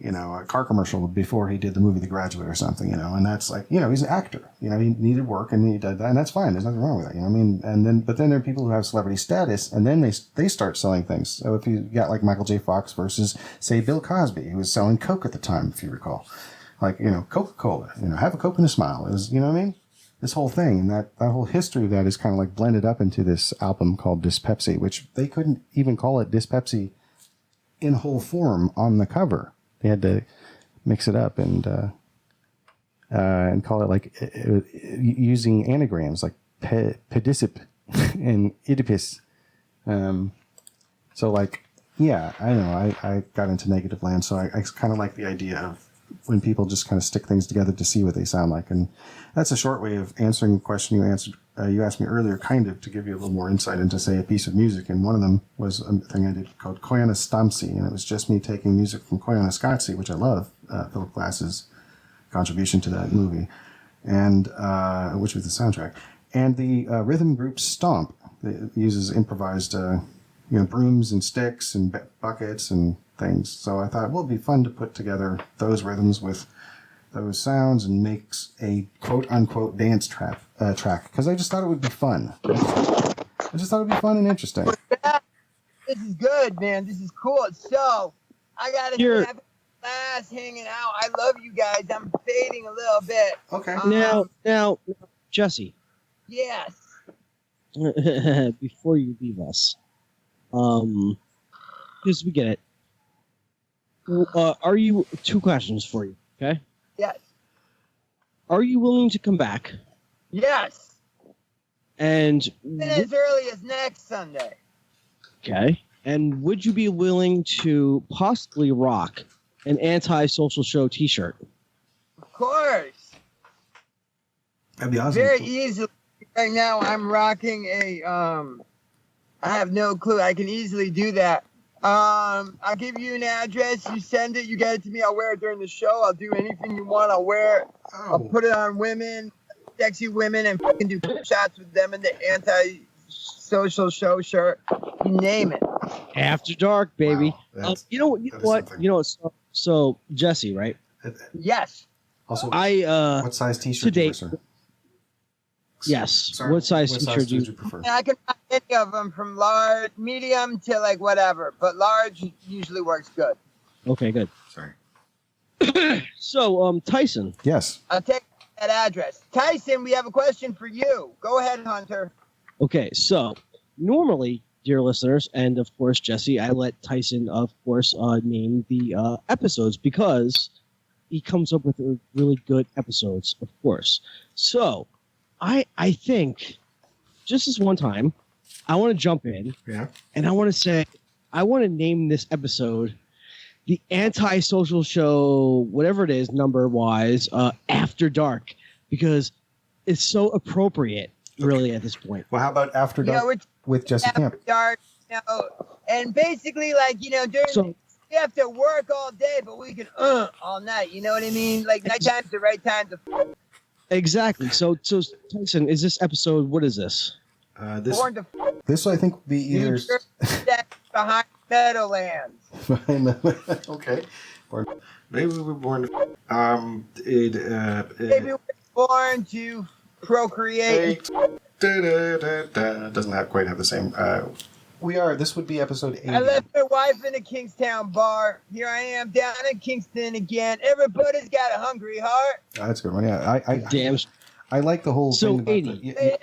a car commercial before he did the movie The Graduate or something, and that's like, he's an actor, he needed work and he did that, and that's fine. There's nothing wrong with that, but then there are people who have celebrity status and then they start selling things. So if you got like Michael J. Fox versus say Bill Cosby, who was selling Coke at the time, if you recall, like, Coca-Cola, have a Coke and a smile is, this whole thing, and that whole history of that is kind of like blended up into this album called Dyspepsy, which they couldn't even call it Dyspepsy in whole form on the cover. They had to mix it up and call it like using anagrams like pedicip and Oedipus. So like, yeah, I know I got into Negative Land, so I kind of like the idea of when people just kind of stick things together to see what they sound like. And that's a short way of answering the question you asked me earlier, kind of to give you a little more insight into, say, a piece of music. And one of them was a thing I did called Koyana Stamsi, and it was just me taking music from Koyana Skatsi, which I love, Philip Glass's contribution to that movie, and which was the soundtrack. And the rhythm group Stomp, that uses improvised brooms and sticks and buckets and things. So I thought, well, it'd be fun to put together those rhythms with those sounds and makes a quote-unquote dance track, because I just thought it would be fun. I just thought it would be fun and interesting. This is good, man. This is cool. So, I got to have class hanging out. I love you guys. I'm fading a little bit. Okay. Now, Jesse. Yes. Before you leave us, because we get it. Are you, two questions for you, okay? Yes. Are you willing to come back? Yes. And as early as next Sunday. Okay. And would you be willing to possibly rock an Anti-Social Show t-shirt? Of course. That'd be awesome. Very easily. Right now I'm rocking a I have no clue. I can easily do that. I'll give you an address. You send it. You get it to me. I'll wear it during the show. I'll do anything you want. I'll wear it. I'll put it on women, sexy women, and fucking do shots with them in the Anti-Social Show shirt. You name it. After dark, baby. Wow, you know what? So Jesse, right? Yes. Also, what size t-shirt do you wear, sir? Yes. Sorry, what size t-shirt do you prefer? I can rock any of them from large, medium to like whatever, but large usually works good. Okay, good. Sorry. So, Tyson. Yes. I'll take that address. Tyson, we have a question for you. Go ahead, Hunter. Okay, so normally, dear listeners, and of course, Jesse, I let Tyson, of course, name the episodes because he comes up with really good episodes, of course. So, I think, just this one time, I want to jump in, and I want to say, I want to name this episode the Anti-Social Show, whatever it is, number-wise, After Dark, because it's so appropriate, really, at this point. Well, how about After Dark with Jesse Camp? After Dark, and basically, during we have to work all day, but we can all night. You know what I mean? Like, nighttime's the right time to. Exactly. So Tyson, is this episode? What is this? This I think would be either behind Meadowlands. Okay. Maybe we were born. Maybe we're born to procreate. Doesn't quite have the same. We are. This would be episode 80. I left my wife in a Kingstown bar. Here I am down in Kingston again. Everybody's got a hungry heart. Oh, that's a good one. Yeah, I like the whole thing. So 80.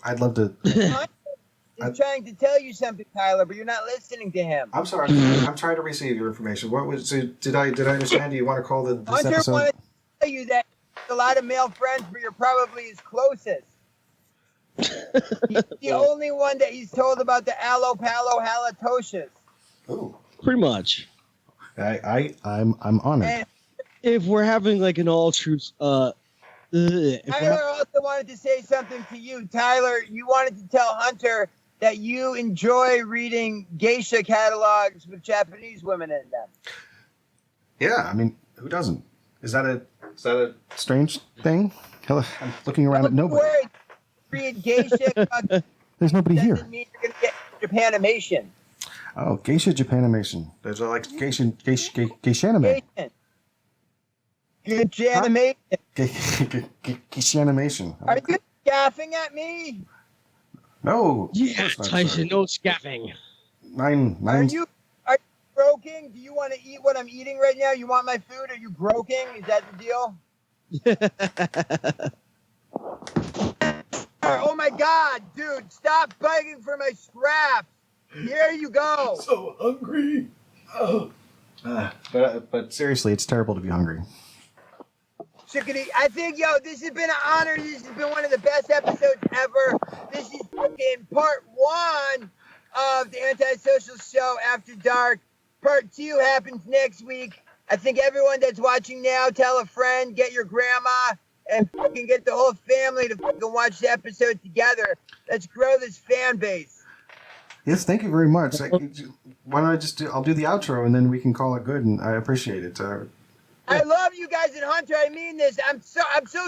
I'd love to. He's trying to tell you something, Tyler, but you're not listening to him. I'm sorry. I'm trying to receive your information. What was? Did I understand? Do you want to call this Hunter episode? wanted to tell you that a lot of male friends, but you're probably his closest. He's the only one that he's told about the halitosis. Oh, pretty much. I'm on it. If we're having like an all truths, Tyler also wanted to say something to you. Tyler, you wanted to tell Hunter that you enjoy reading geisha catalogs with Japanese women in them. Yeah, I mean, who doesn't? Is that a strange thing? I'm looking around at nobody. Read geisha. There's nobody here. Doesn't mean you're gonna get Japanimation. Oh, geisha Japanimation. There's like geisha anime. Good animation. Geisha animation. Are you scoffing at me? No. Yeah, Tyson, no scoffing. Mine. Are you broken? Do you want to eat what I'm eating right now? You want my food? Are you broken? Is that the deal? Oh my God, dude! Stop begging for my scraps. Here you go. So hungry. Oh. But seriously, it's terrible to be hungry. Chickadee, I think, this has been an honor. This has been one of the best episodes ever. This is fucking part 1 of the Antisocial Show After Dark. Part 2 happens next week. I think everyone that's watching now, tell a friend, get your grandma, and fucking get the whole family to fucking watch the episode together. Let's grow this fan base. Yes, thank you very much. Why don't I'll do the outro and then we can call it good, and I appreciate it. I love you guys in Hunter. I mean this. I'm so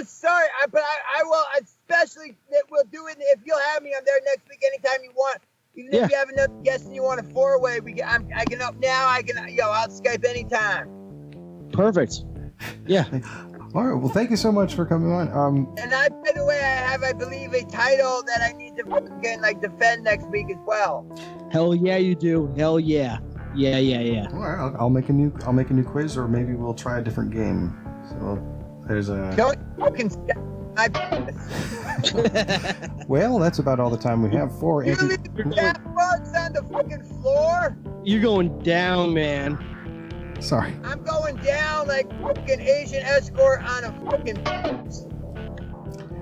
sorry, but I will especially we'll do it if you'll have me. I'm there next week anytime you want. Even if you have another guest and you want a 4-way, I'll Skype anytime. Perfect. Yeah. All right. Well, thank you so much for coming on. And by the way, I believe, a title that I need to fucking defend next week as well. Hell yeah, you do. Hell yeah. Yeah. All right. I'll make a new quiz, or maybe we'll try a different game. So there's a. Don't fucking my penis. Well, that's about all the time we have for. You leave your cat bugs on the fucking floor. You're going down, man. Sorry. I'm going down like fucking Asian escort on a fucking.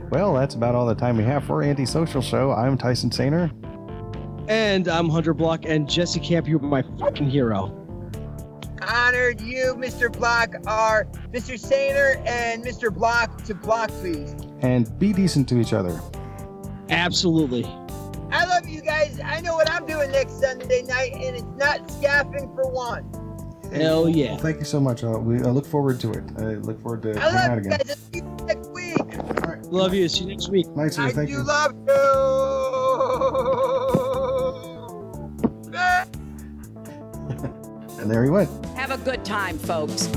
Well, that's about all the time we have for Antisocial Show. I'm Tyson Sainer. And I'm Hunter Block, and Jesse Camp, you're my fucking hero. Honored you, Mr. Block, are Mr. Sainer and Mr. Block to block, please. And be decent to each other. Absolutely. I love you guys. I know what I'm doing next Sunday night, and it's not scaffing for one. Hell yeah. Well, thank you so much. I look forward to it. I look forward to hanging out again. I love you guys. I'll see you next week. All right. Love you. See you next week. Night, sir. Thank you. I do love you. And there he went. Have a good time, folks.